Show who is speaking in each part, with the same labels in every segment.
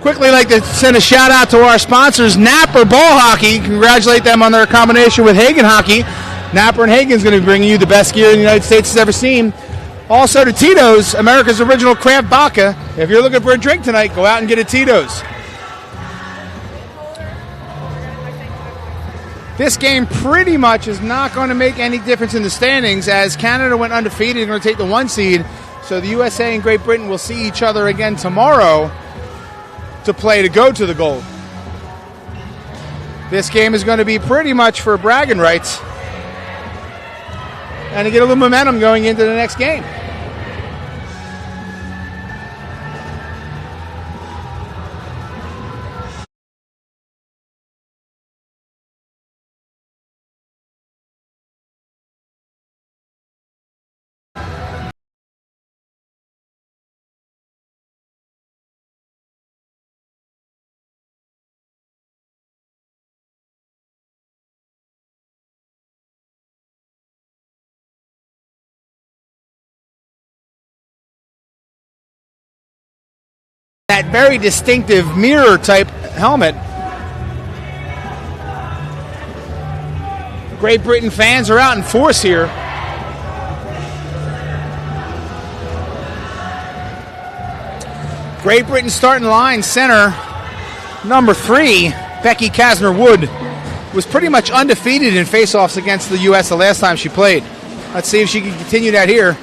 Speaker 1: Quickly like to send a shout out to our sponsors, Napper Ball Hockey. Congratulate them on their combination with Hagen Hockey. Napper and Hagen is going to be bringing you the best gear the United States has ever seen. Also to Tito's, America's original craft vodka. If you're looking for a drink tonight, go out and get a Tito's. This game pretty much is not going to make any difference in the standings, as Canada went undefeated and going to take the 1 seed. So the USA and Great Britain will see each other again tomorrow to play to go to the gold. This game is going to be pretty much for bragging rights and to get a little momentum going into the next game. That very distinctive mirror type helmet. Great Britain fans are out in force here. Great Britain starting line center, number 3, Becky Kasner-Wood, was pretty much undefeated in faceoffs against the U.S. the last time she played. Let's see if she can continue that here.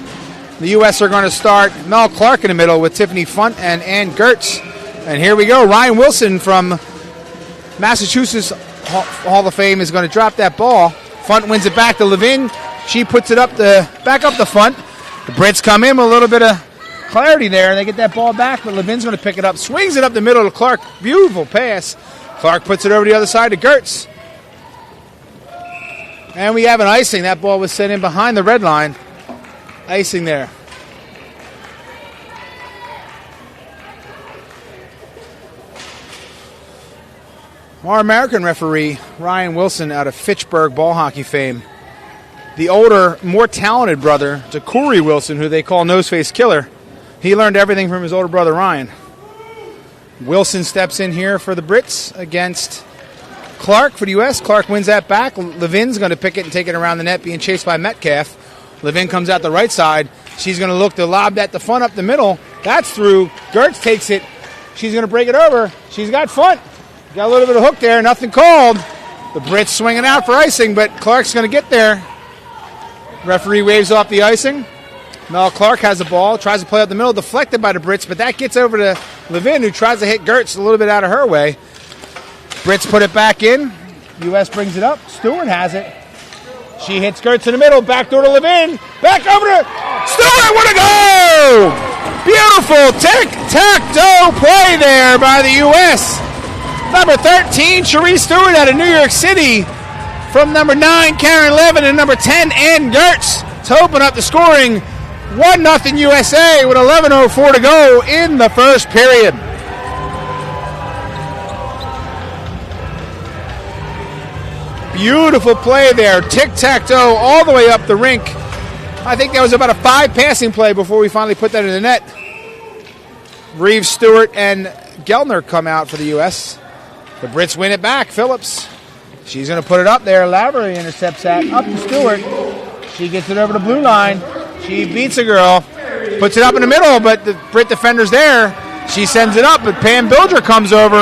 Speaker 1: The U.S. are going to start Mel Clark in the middle with Tiffany Pfundt and Ann Girtz. And here we go. Ryan Wilson from Massachusetts Hall of Fame is going to drop that ball. Pfundt wins it back to Levin. She puts it up back up the Pfundt. The Brits come in with a little bit of clarity there. They get that ball back, but Levin's going to pick it up. Swings it up the middle to Clark. Beautiful pass. Clark puts it over the other side to Girtz. And we have an icing. That ball was sent in behind the red line. Icing there. Our American referee, Ryan Wilson, out of Fitchburg ball hockey fame. The older, more talented brother to Corey Wilson, who they call Noseface Killer. He learned everything from his older brother, Ryan. Wilson steps in here for the Brits against Clark for the U.S. Clark wins that back. Levin's going to pick it and take it around the net, being chased by Metcalf. Levin comes out the right side. She's going to look to lob that to Pfundt up the middle. That's through. Girtz takes it. She's going to break it over. She's got Pfundt. Got a little bit of hook there. Nothing called. The Brits swinging out for icing, but Clark's going to get there. Referee waves off the icing. Mel Clark has the ball. Tries to play up the middle. Deflected by the Brits, but that gets over to Levin, who tries to hit Girtz a little bit out of her way. Brits put it back in. U.S. brings it up. Stewart has it. She hits Girtz in the middle, backdoor to Levin, back over to Stewart, what a go! Beautiful tic-tac-toe play there by the U.S. Number 13, Cherie Stewart out of New York City, from number 9, Karen Levin, and number 10, Ann Girtz, to open up the scoring. 1-0 USA with 11:04 to go in the first period. Beautiful play there. Tic-tac-toe all the way up the rink. I think that was about a 5 passing play before we finally put that in the net. Reeves, Stewart, and Gelner come out for the U.S. The Brits win it back. Phillips. She's going to put it up there. Lavery intercepts that. Up to Stewart. She gets it over the blue line. She beats a girl. Puts it up in the middle, but the Brit defender's there. She sends it up, but Pam Bilger comes over,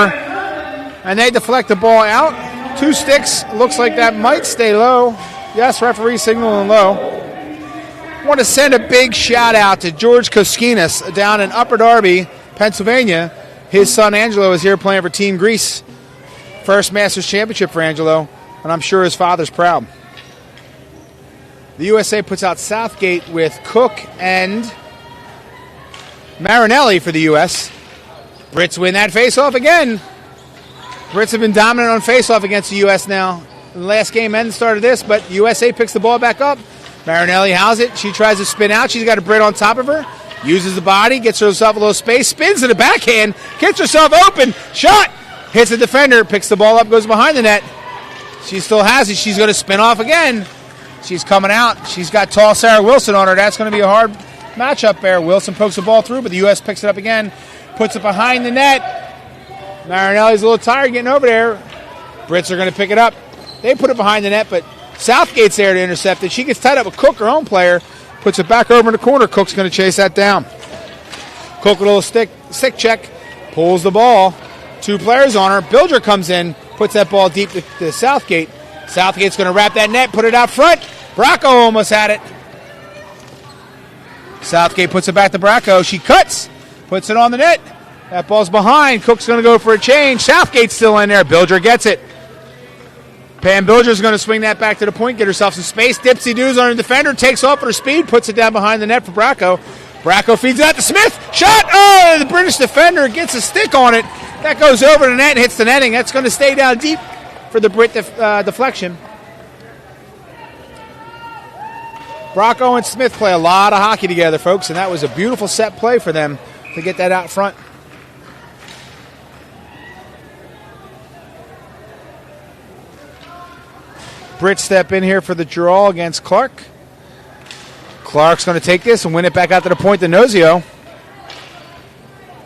Speaker 1: and they deflect the ball out. 2 sticks. Looks like that might stay low. Yes, referee signaling low. Want to send a big shout out to George Koskinas down in Upper Darby, Pennsylvania. His son Angelo is here playing for Team Greece. First Masters Championship for Angelo, and I'm sure his father's proud. The USA puts out Southgate with Cook and Marinelli for the U.S. Brits win that face-off again. Brits have been dominant on face-off against the U.S. now. The last game ended started this, but USA picks the ball back up. Marinelli has it. She tries to spin out. She's got a Brit on top of her. Uses the body, gets herself a little space, spins to the backhand, gets herself open, shot, hits the defender, picks the ball up, goes behind the net. She still has it. She's going to spin off again. She's coming out. She's got tall Sarah Wilson on her. That's going to be a hard matchup there. Wilson pokes the ball through, but the U.S. picks it up again, puts it behind the net. Marinelli's a little tired getting over there. Brits are going to pick it up. They put it behind the net, but Southgate's there to intercept it. She gets tied up with Cook, her own player, puts it back over in the corner. Cook's going to chase that down. Cook with a little stick check, pulls the ball. 2 players on her. Bilger comes in, puts that ball deep to Southgate. Southgate's going to wrap that net, put it out front. Bracco almost had it. Southgate puts it back to Bracco. She cuts, puts it on the net. That ball's behind. Cook's going to go for a change. Southgate's still in there. Bilger gets it. Pam Bilger's going to swing that back to the point, get herself some space. Dipsy-doos on her defender, takes off at her speed, puts it down behind the net for Bracco. Bracco feeds it out to Smith. Shot! Oh, the British defender gets a stick on it. That goes over the net and hits the netting. That's going to stay down deep for the Brit deflection. Bracco and Smith play a lot of hockey together, folks, and that was a beautiful set play for them to get that out front. Brits step in here for the draw against Clark. Clark's going to take this and win it back out to the point to Nazio.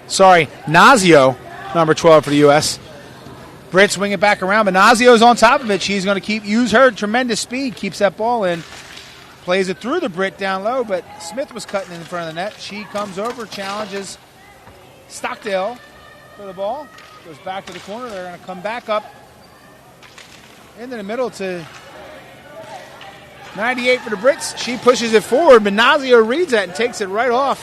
Speaker 1: Nazio, number 12 for the U.S. Brits swing it back around, but Nazio's on top of it. She's going to use her tremendous speed, keeps that ball in, plays it through the Brit down low, but Smith was cutting in front of the net. She comes over, challenges Stockdale for the ball, goes back to the corner. They're going to come back up into the middle to 98 for the Brits. She pushes it forward, but Nazio reads that and takes it right off.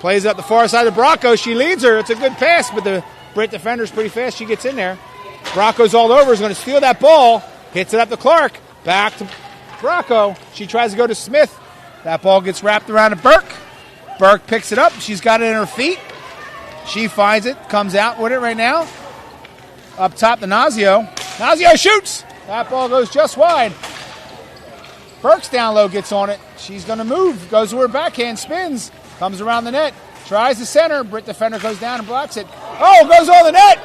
Speaker 1: Plays up the far side of Bracco. She leads her. It's a good pass, but the Brit defender's pretty fast. She gets in there. Bracco's all over. Is going to steal that ball. Hits it up to Clark. Back to Bracco. She tries to go to Smith. That ball gets wrapped around to Burke. Burke picks it up. She's got it in her feet. She finds it. Comes out with it right now. Up top to Nazio. Nazio shoots. That ball goes just wide. Burke's down low, gets on it. She's going to move. Goes to her backhand, spins. Comes around the net. Tries the center. Brit defender goes down and blocks it. Oh, goes on the net.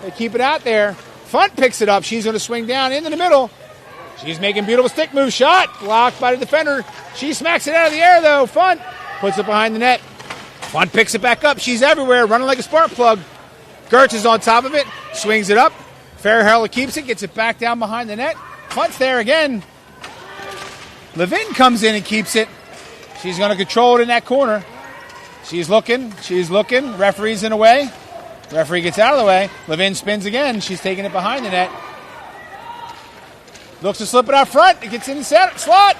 Speaker 1: They keep it out there. Pfundt picks it up. She's going to swing down into the middle. She's making beautiful stick move. Shot. Blocked by the defender. She smacks it out of the air, though. Pfundt puts it behind the net. Pfundt picks it back up. She's everywhere, running like a spark plug. Girtz is on top of it. Swings it up. Feairheller keeps it. Gets it back down behind the net. Pfunt's there again. Levin comes in and keeps it. She's going to control it in that corner. She's looking. Referee's in the way. Referee gets out of the way. Levin spins again. She's taking it behind the net. Looks to slip it out front. It gets in the slot.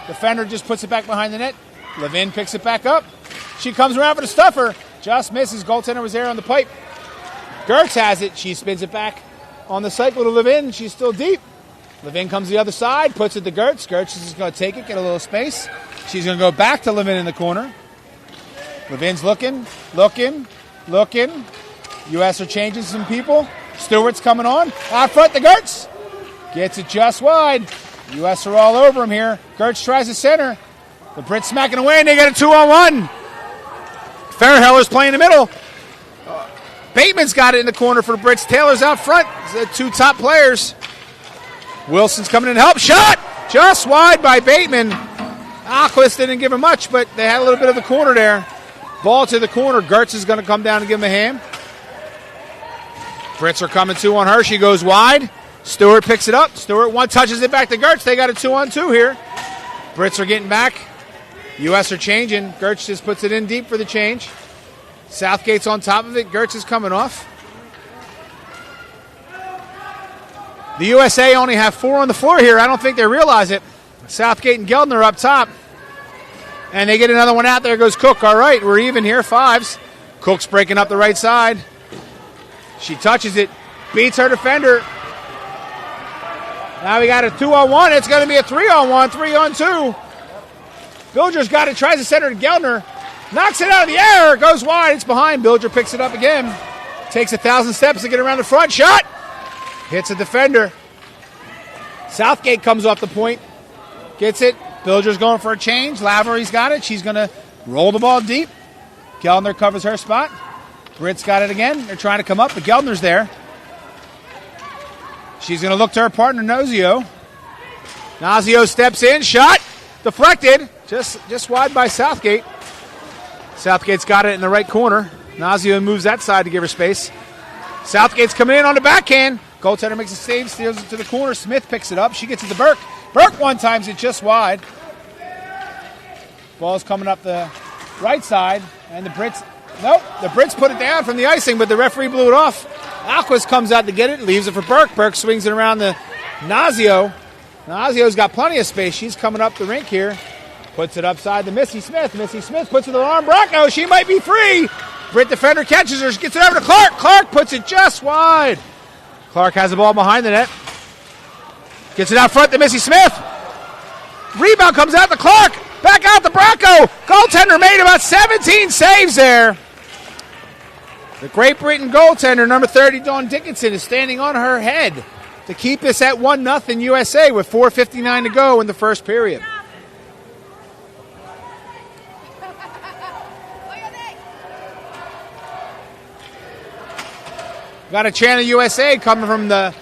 Speaker 1: Defender just puts it back behind the net. Levin picks it back up. She comes around for the stuffer. Just misses. Goaltender was there on the pipe. Girtz has it. She spins it back on the cycle to Levin. She's still deep. Levin comes the other side, puts it to Girtz. Girtz is going to take it, get a little space. She's going to go back to Levin in the corner. Levin's looking. U.S. are changing some people. Stewart's coming on. Out front to Girtz. Gets it just wide. U.S. are all over him here. Girtz tries to center. The Brits smacking away, and they got a 2-on-1. Feairheller's playing in the middle. Bateman's got it in the corner for the Brits. Taylor's out front. The 2 top players. Wilson's coming in to help. Shot! Just wide by Bateman. Ahlquist didn't give him much, but they had a little bit of the corner there. Ball to the corner. Girtz is going to come down and give him a hand. Brits are coming 2 on her. She goes wide. Stewart picks it up. Stewart touches it back to Girtz. They got a 2-on-2 here. Brits are getting back. U.S. are changing. Girtz just puts it in deep for the change. Southgate's on top of it. Girtz is coming off. The USA only have 4 on the floor here. I don't think they realize it. Southgate and Geldner up top. And they get another one out. There goes Cook. All right, we're even here. 5s. Cook's breaking up the right side. She touches it. Beats her defender. Now we got a 2-on-1. It's going to be a 3-on-1. 3-on-2. Bilger's got it. Tries to center to Geldner. Knocks it out of the air. Goes wide. It's behind. Bilger picks it up again. Takes 1,000 steps to get around the front. Shot. Hits a defender. Southgate comes off the point. Gets it. Bilger's going for a change. Lavery's got it. She's going to roll the ball deep. Geldner covers her spot. Brits got it again. They're trying to come up, but Geldner's there. She's going to look to her partner, Nazio. Nazio steps in. Shot. Deflected. Just wide by Southgate. Southgate's got it in the right corner. Nazio moves that side to give her space. Southgate's coming in on the backhand. Goaltender makes a save, steals it to the corner. Smith picks it up. She gets it to Burke. Burke one times it just wide. Ball's coming up the right side, and the Brits put it down from the icing, but the referee blew it off. Ahlquist comes out to get it, leaves it for Burke. Burke swings it around the Nazio. Nazio's got plenty of space. She's coming up the rink here. Puts it upside to Missy Smith. Missy Smith puts it on Bracco. She might be free. Brit defender catches her, gets it over to Clark. Clark puts it just wide. Clark has the ball behind the net. Gets it out front to Missy Smith. Rebound comes out to Clark. Back out to Bracco. Goaltender made about 17 saves there. The Great Britain goaltender, number 30, Dawn Dickinson, is standing on her head to keep this at 1-0 USA with 4:59 to go in the first period. Got a chant of USA coming from the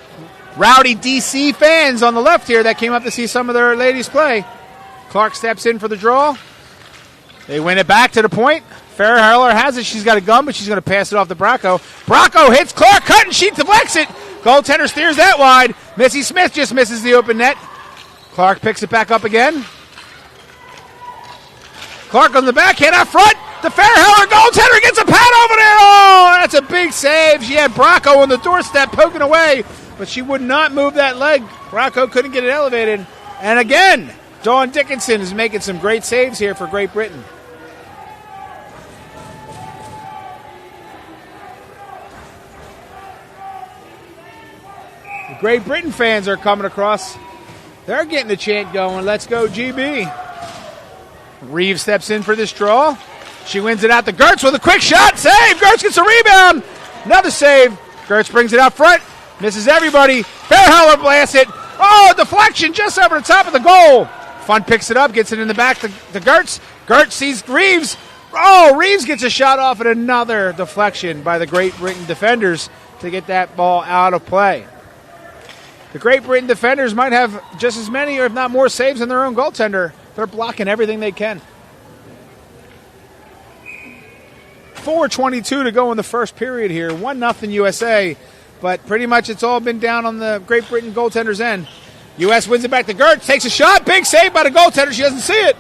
Speaker 1: rowdy DC fans on the left here that came up to see some of their ladies play. Clark steps in for the draw. They win it back to the point. Feairheller has it. She's got a gun, but she's going to pass it off to Bracco. Bracco hits Clark, cut, and she deflects it. Goaltender steers that wide. Missy Smith just misses the open net. Clark picks it back up again. Clark on the backhand out front. The Feairheller goaltender gets a pad over there. Oh, that's a big save. She had Bracco on the doorstep poking away, but she would not move that leg. Bracco couldn't get it elevated. And again, Dawn Dickinson is making some great saves here for Great Britain. The Great Britain fans are coming across. They're getting the chant going. Let's go, GB. Reeves steps in for this draw. She wins it out to Girtz with a quick shot. Save! Girtz gets a rebound. Another save. Girtz brings it out front. Misses everybody. Feairheller blasts it. Oh, deflection just over the top of the goal. Pfundt picks it up, gets it in the back to Girtz. Girtz sees Reeves. Oh, Reeves gets a shot off at another deflection by the Great Britain defenders to get that ball out of play. The Great Britain defenders might have just as many, or if not more, saves than their own goaltender. They're blocking everything they can. 4:22 to go in the first period here. 1-0 USA, but pretty much it's all been down on the Great Britain goaltender's end. U.S. wins it back to Girtz, takes a shot, big save by the goaltender. She doesn't see it.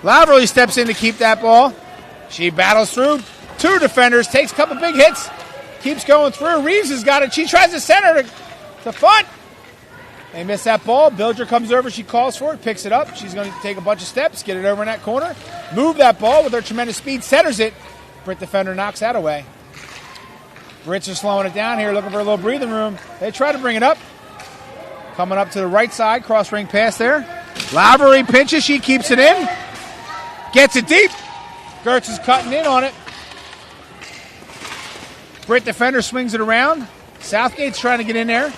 Speaker 1: Laverly steps in to keep that ball. She battles through two defenders, takes a couple big hits, keeps going through. Reeves has got it. She tries to center to Pfundt. They miss that ball. Bilger comes over. She calls for it, picks it up. She's going to take a bunch of steps, get it over in that corner, move that ball with her tremendous speed, centers it. Brit defender knocks that away. Brits are slowing it down here, looking for a little breathing room. They try to bring it up. Coming up to the right side, cross-ring pass there. Lavery pinches, she keeps it in. Gets it deep. Girtz is cutting in on it. Brit defender swings it around. Southgate's trying to get in there.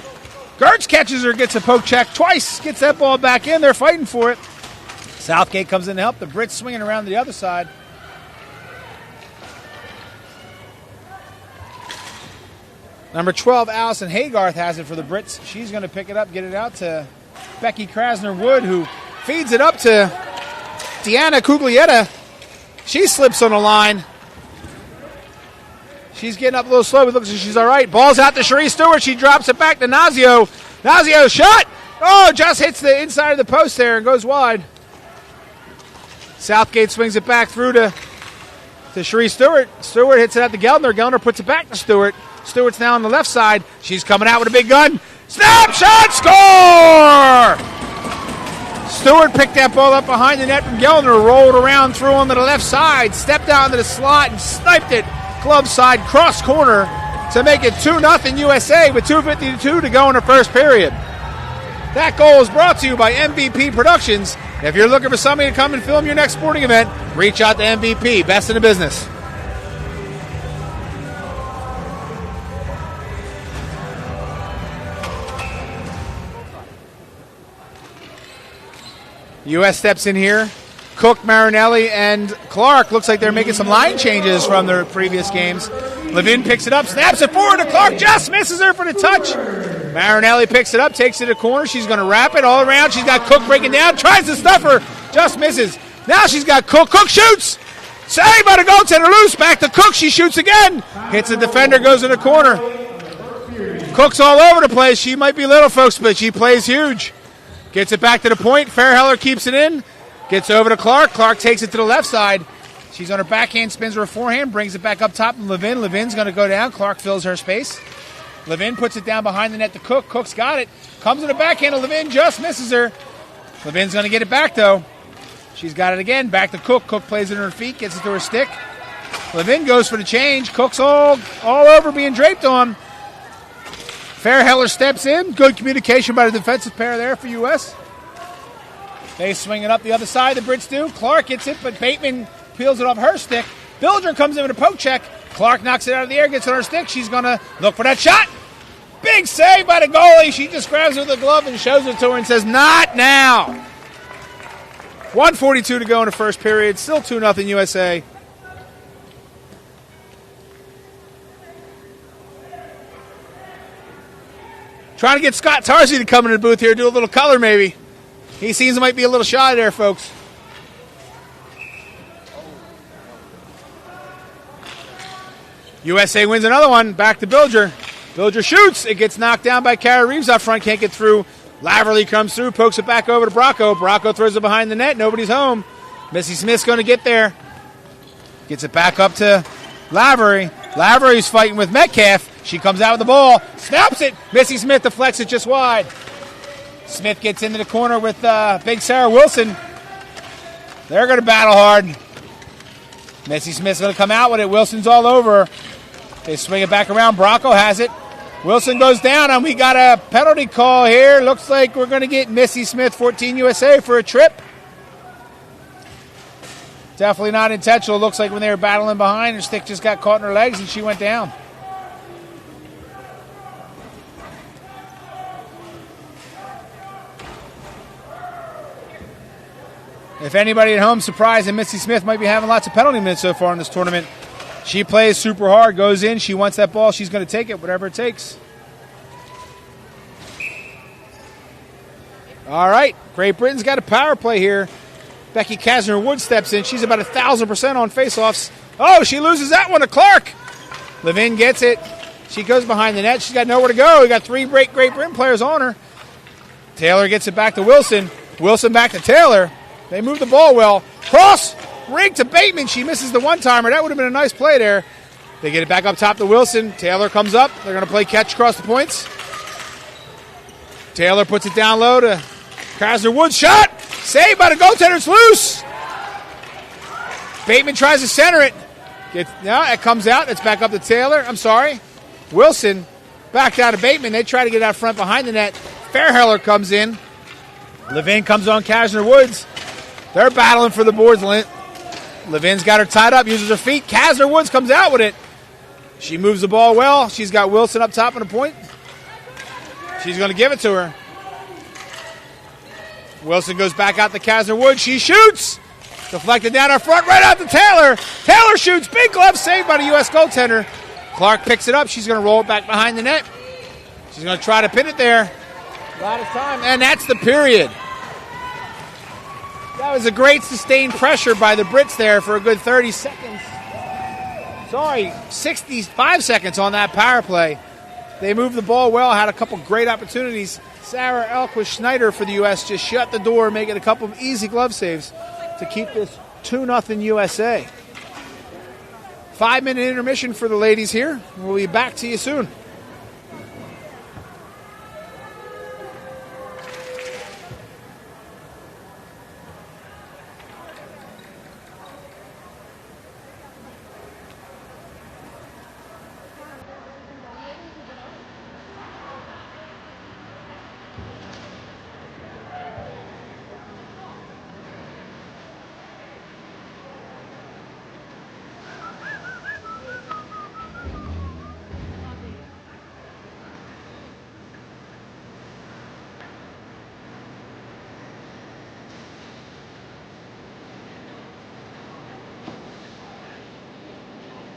Speaker 1: Girtz catches her, gets a poke check twice, gets that ball back in. They're fighting for it. Southgate comes in to help. The Brits swinging around to the other side. Number 12, Allison Haygarth has it for the Brits. She's going to pick it up, get it out to Becky Krasner-Wood, who feeds it up to Deanna Cuglietta. She slips on the line. She's getting up a little slow, but looks like she's all right. Ball's out to Cherie Stewart. She drops it back to Nazio. Nazio shot. Oh, just hits the inside of the post there and goes wide. Southgate swings it back through to Cherie Stewart. Stewart hits it out to Gelner. Gelner puts it back to Stewart. Stewart's now on the left side. She's coming out with a big gun. Snapshot score! Stewart picked that ball up behind the net from Gelner, rolled around, threw onto the left side, stepped out into the slot and sniped it glove side cross corner to make it 2-0 USA with 2:52 to go in the first period. That goal is brought to you by MVP Productions. If you're looking for somebody to come and film your next sporting event, reach out to MVP, best in the business. U.S. steps in here. Cook, Marinelli, and Clark. Looks like they're making some line changes from their previous games. Levin picks it up, snaps it forward to Clark, just misses her for the touch. Marinelli picks it up, takes it to the corner. She's going to wrap it all around. She's got Cook breaking down, tries to stuff her, just misses. Now she's got Cook. Cook shoots. Save by the goaltender, loose. Back to Cook. She shoots again. Hits the defender, goes in the corner. Cook's all over the place. She might be little, folks, but she plays huge. Gets it back to the point. Feairheller keeps it in. Gets over to Clark. Clark takes it to the left side. She's on her backhand, spins her forehand, brings it back up top to Levin. Levin's going to go down. Clark fills her space. Levin puts it down behind the net to Cook. Cook's got it. Comes to the backhand. Levin just misses her. Levin's going to get it back, though. She's got it again. Back to Cook. Cook plays it in her feet, gets it to her stick. Levin goes for the change. Cook's all over being draped on. Feairheller steps in. Good communication by the defensive pair there for U.S. They swing it up the other side. The Brits do. Clark gets it, but Bateman peels it off her stick. Bilger comes in with a poke check. Clark knocks it out of the air, gets on her stick. She's going to look for that shot. Big save by the goalie. She just grabs her with the glove and shows it to her and says, not now. 1:42 to go in the first period. Still 2-0 USA. Trying to get Scott Tarzi to come in the booth here, do a little color maybe. He seems might be a little shy there, folks. USA wins another one. Back to Bilger. Bilger shoots. It gets knocked down by Kara Reeves up front. Can't get through. Laverly comes through, pokes it back over to Bracco. Bracco throws it behind the net. Nobody's home. Missy Smith's going to get there. Gets it back up to Lavery. Lavery's fighting with Metcalf. She comes out with the ball. Snaps it. Missy Smith deflects it just wide. Smith gets into the corner with big Sarah Wilson. They're going to battle hard. Missy Smith's going to come out with it. Wilson's all over. They swing it back around. Bracco has it. Wilson goes down, and we got a penalty call here. Looks like we're going to get Missy Smith, 14 USA, for a trip. Definitely not intentional. Looks like when they were battling behind, her stick just got caught in her legs, and she went down. If anybody at home is surprised that Missy Smith might be having lots of penalty minutes so far in this tournament, she plays super hard, goes in, she wants that ball, she's going to take it, whatever it takes. All right, Great Britain's got a power play here. Becky Kasner-Wood steps in. She's about 1,000% on faceoffs. Oh, she loses that one to Clark. Levin gets it. She goes behind the net. She's got nowhere to go. We got three Great Britain players on her. Taylor gets it back to Wilson. Wilson back to Taylor. They move the ball well. Cross, rig to Bateman. She misses the one-timer. That would have been a nice play there. They get it back up top to Wilson. Taylor comes up. They're going to play catch across the points. Taylor puts it down low to Kasner-Wood. Shot! Saved by the goaltender. It's loose. Bateman tries to center it. It comes out. It's back up to Taylor. I'm sorry. Wilson back down to Bateman. They try to get out front behind the net. Feairheller comes in. Levin comes on Kasner-Woods. They're battling for the boards. Levin's got her tied up, uses her feet. Kasner-Woods comes out with it. She moves the ball well. She's got Wilson up top on the point. She's going to give it to her. Wilson goes back out to Kasner-Woods. She shoots. Deflected down our front, right out to Taylor. Taylor shoots. Big glove saved by the U.S. goaltender. Clark picks it up. She's going to roll it back behind the net. She's going to try to pin it there. A lot of time. And that's the period. That was a great sustained pressure by the Brits there for a good 30 seconds. 65 seconds on that power play. They moved the ball well, had a couple great opportunities. Sarah Alquist Schneider for the U.S. just shut the door, making a couple of easy glove saves to keep this 2-0 USA. 5-minute intermission for the ladies here. We'll be back to you soon.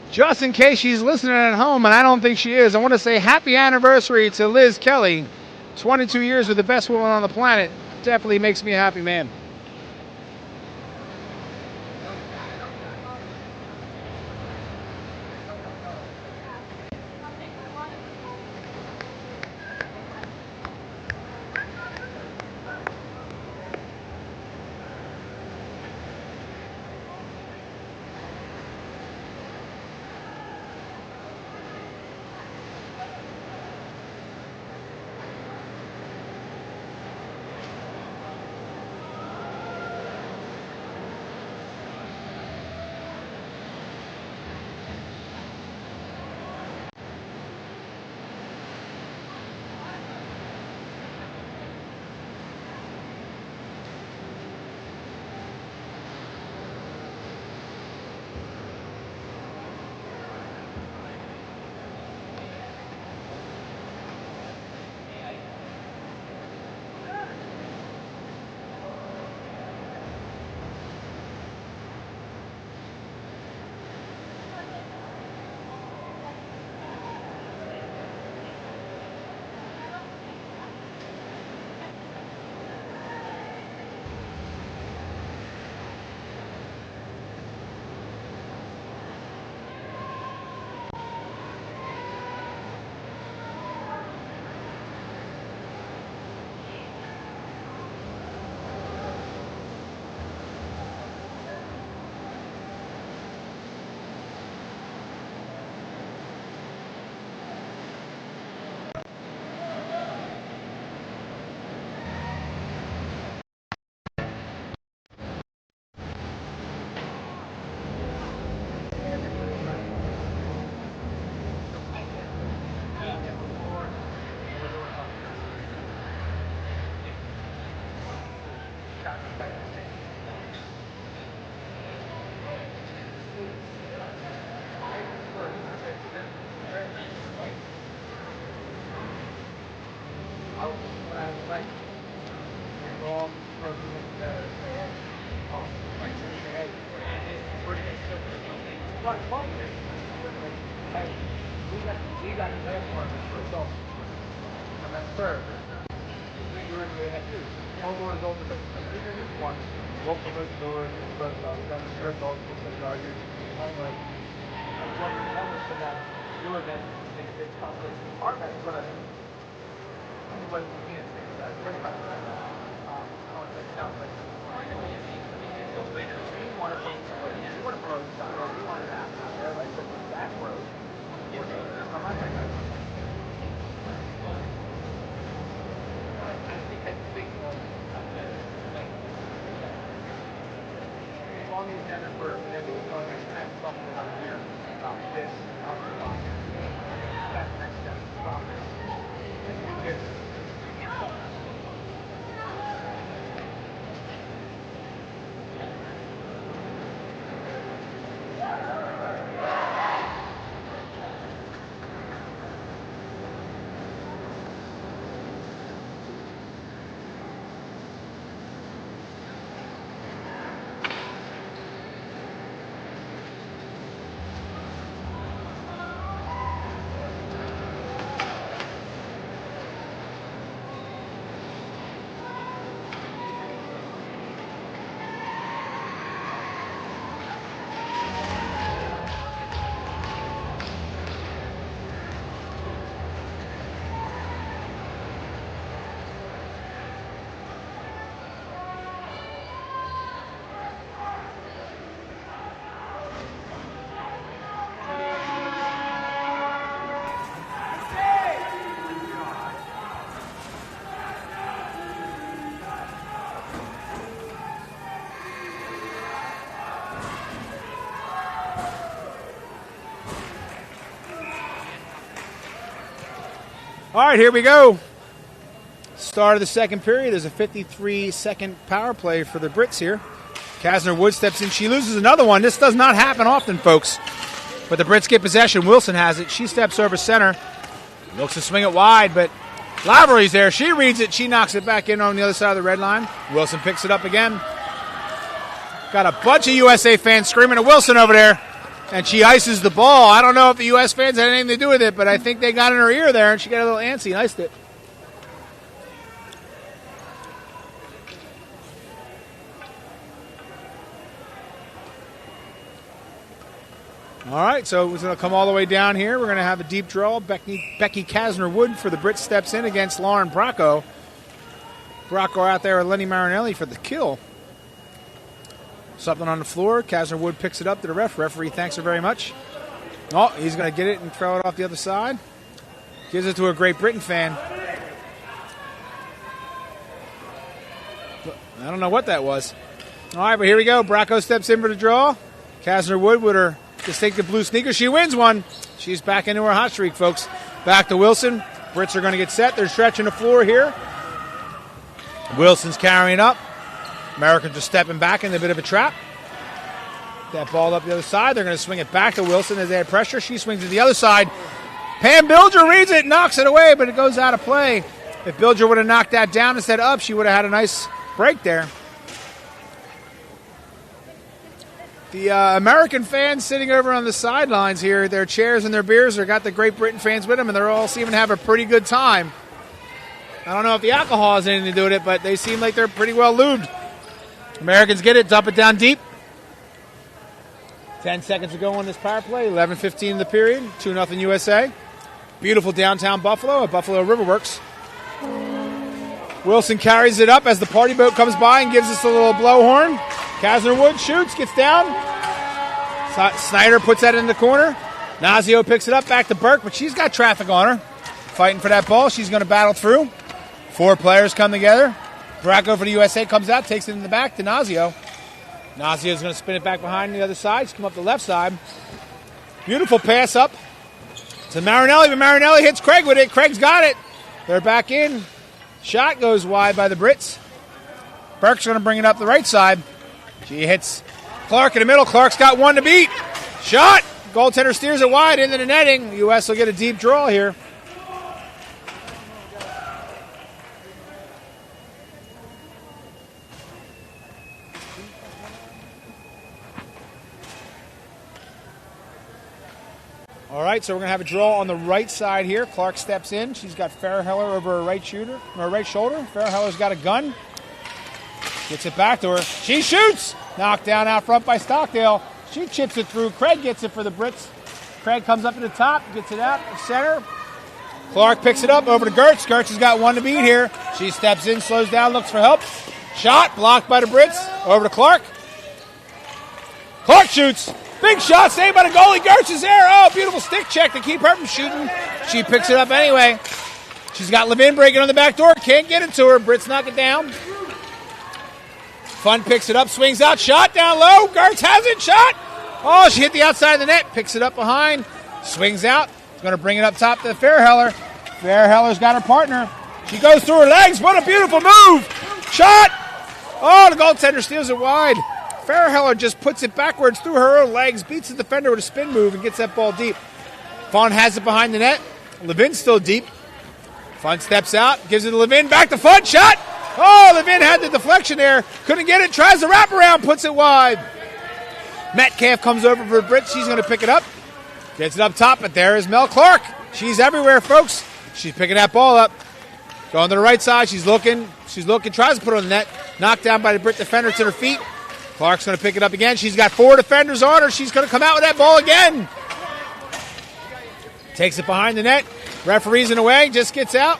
Speaker 1: Just in case she's listening at home, and I don't think she is, I want to say happy anniversary to Liz Kelly. 22 years with the best woman on the planet. Definitely makes me a happy man. All right, here we go. Start of the second period. There's a 53-second power play for the Brits here. Kasner-Wood steps in. She loses another one. This does not happen often, folks. But the Brits get possession. Wilson has it. She steps over center. Looks to swing it wide, but Lavery's there. She reads it. She knocks it back in on the other side of the red line. Wilson picks it up again. Got a bunch of USA fans screaming at Wilson over there. And she ices the ball. I don't know if the U.S. fans had anything to do with it, but I think they got in her ear there, and she got a little antsy and iced it. All right, so it's going to come all the way down here. We're going to have a deep draw. Becky Kasner-Wood for the Brits steps in against Lauren Bracco. Bracco out there with Lenny Marinelli for the kill. Something on the floor. Kasner-Wood picks it up to the ref. Referee thanks her very much. Oh, he's going to get it and throw it off the other side. Gives it to a Great Britain fan. I don't know what that was. All right, but here we go. Bracco steps in for the draw. Kasner-Wood with her distinctive blue sneakers. She wins one. She's back into her hot streak, folks. Back to Wilson. Brits are going to get set. They're stretching the floor here. Wilson's carrying up. Americans are stepping back in a bit of a trap. That ball up the other side. They're going to swing it back to Wilson as they had pressure. She swings to the other side. Pam Bilger reads it, knocks it away, but it goes out of play. If Bilger would have knocked that down instead of up, she would have had a nice break there. The American fans sitting over on the sidelines here, their chairs and their beers, they've got the Great Britain fans with them, and they're all seeming to have a pretty good time. I don't know if the alcohol has anything to do with it, but they seem like they're pretty well lubed. Americans get it, dump it down deep. 10 seconds to go on this power play. 11:15 in the period. 2-0 USA. Beautiful downtown Buffalo at Buffalo Riverworks. Wilson carries it up as the party boat comes by and gives us a little blowhorn. Kasner-Wood shoots, gets down. Schneider puts that in the corner. Nazio picks it up back to Burke, but she's got traffic on her. Fighting for that ball. She's going to battle through. 4 players come together. Bracco for the USA comes out, takes it in the back to Nazio. Nazio's going to spin it back behind the other side. She's come up the left side. Beautiful pass up to Marinelli, but Marinelli hits Craig with it. Craig's got it. They're back in. Shot goes wide by the Brits. Burke's going to bring it up the right side. She hits Clark in the middle. Clark's got one to beat. Shot. Goaltender steers it wide into the netting. The U.S. will get a deep draw here. All right, so we're going to have a draw on the right side here. Clark steps in. She's got Feairheller over her right shoulder. Feairheller's got a gun. Gets it back to her. She shoots! Knocked down out front by Stockdale. She chips it through. Craig gets it for the Brits. Craig comes up to the top, gets it out, center. Clark picks it up over to Girtz. Girtz has got one to beat here. She steps in, slows down, looks for help. Shot, blocked by the Brits. Over to Clark. Clark shoots. Big shot, saved by the goalie. Girtz is there. Oh, beautiful stick check to keep her from shooting. She picks it up anyway. She's got Levin breaking on the back door. Can't get it to her. Brits knock it down. Pfundt picks it up, swings out, shot down low. Girtz has it, shot. Oh, she hit the outside of the net. Picks it up behind. Swings out. Going to bring it up top to Feairheller. Feairheller's got her partner. She goes through her legs. What a beautiful move. Shot. Oh, the goaltender steals it wide. Feairheller just puts it backwards through her own legs, beats the defender with a spin move, and gets that ball deep. Pfundt has it behind the net. Levin's still deep. Pfundt steps out, gives it to Levin. Back to Pfundt. Shot. Oh, Levin had the deflection there. Couldn't get it. Tries the wraparound. Puts it wide. Metcalf comes over for Britt. She's going to pick it up. Gets it up top, but there is Mel Clark. She's everywhere, folks. She's picking that ball up. Going to the right side. She's looking. Tries to put it on the net. Knocked down by the Brit defender to her feet. Clark's going to pick it up again. She's got 4 defenders on her. She's going to come out with that ball again. Takes it behind the net. Referee's in the way. Just gets out.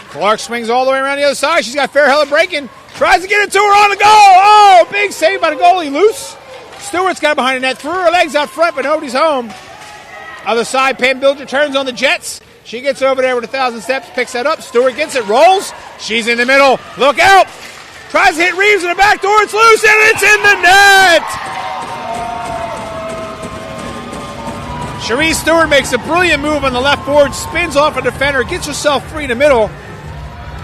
Speaker 1: Clark swings all the way around the other side. She's got Feairheller breaking. Tries to get it to her on the goal. Oh, big save by the goalie. Loose. Stewart's got it behind the net. Threw her legs out front, but nobody's home. Other side, Pam Bilger turns on the Jets. She gets over there with 1,000 steps, picks that up. Stewart gets it, rolls. She's in the middle. Look out. Tries to hit Reeves in the back door. It's loose, and it's in the net. Cherie Stewart makes a brilliant move on the left board, spins off a defender, gets herself free in the middle.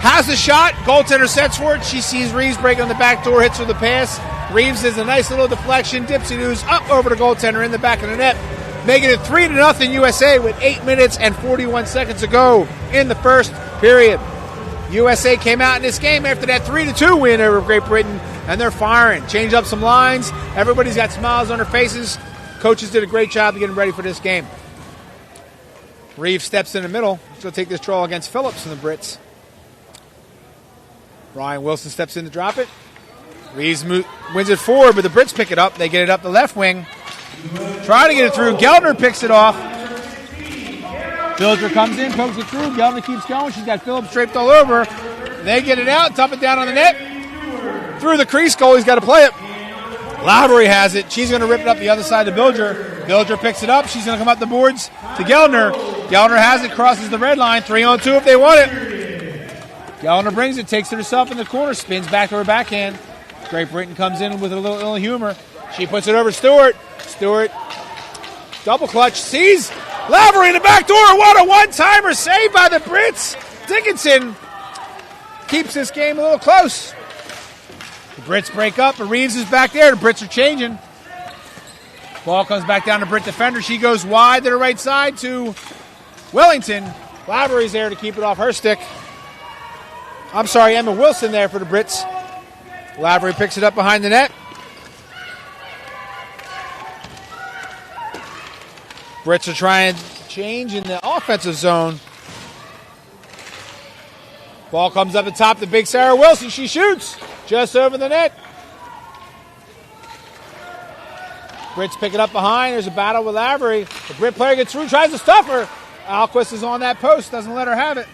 Speaker 1: Has a shot. Goaltender sets for it. She sees Reeves break on the back door, hits her the pass. Reeves does a nice little deflection. Dipsy-doos up over the goaltender in the back of the net. Making it 3-0 USA with 8 minutes and 41 seconds to go in the first period. USA came out in this game after that 3-2 win over Great Britain, and they're firing. Change up some lines. Everybody's got smiles on their faces. Coaches did a great job of getting ready for this game. Reeves steps in the middle. He's going to take this draw against Phillips and the Brits. Ryan Wilson steps in to drop it. Reeves wins it forward, but the Brits pick it up. They get it up the left wing. Try to get it through. Geltner picks it off. Bilger comes in, pokes it through. Geltner keeps going. She's got Phillips draped all over. They get it out, dump it down on the net. Through the crease, goalie's got to play it. Lavery has it. She's going to rip it up the other side to Bilger. Bilger picks it up. She's going to come up the boards to Geltner. Geltner has it, crosses the red line. 3-on-2 if they want it. Geltner brings it, takes it herself in the corner, spins back to her backhand. Great Britain comes in with a little ill humor. She puts it over Stewart. Stewart, double clutch, sees Lavery in the back door. What a one-timer save by the Brits. Dickinson keeps this game a little close. The Brits break up, but Reeves is back there. The Brits are changing. Ball comes back down to Brit defender. She goes wide to the right side to Wellington. Lavery's there to keep it off her stick. I'm sorry, Emma Wilson there for the Brits. Lavery picks it up behind the net. Brits are trying to change in the offensive zone. Ball comes up the top to big Sarah Wilson. She shoots just over the net. Brits pick it up behind. There's a battle with Lavery. The Brit player gets through, tries to stuff her. Ahlquist is on that post, doesn't let her have it.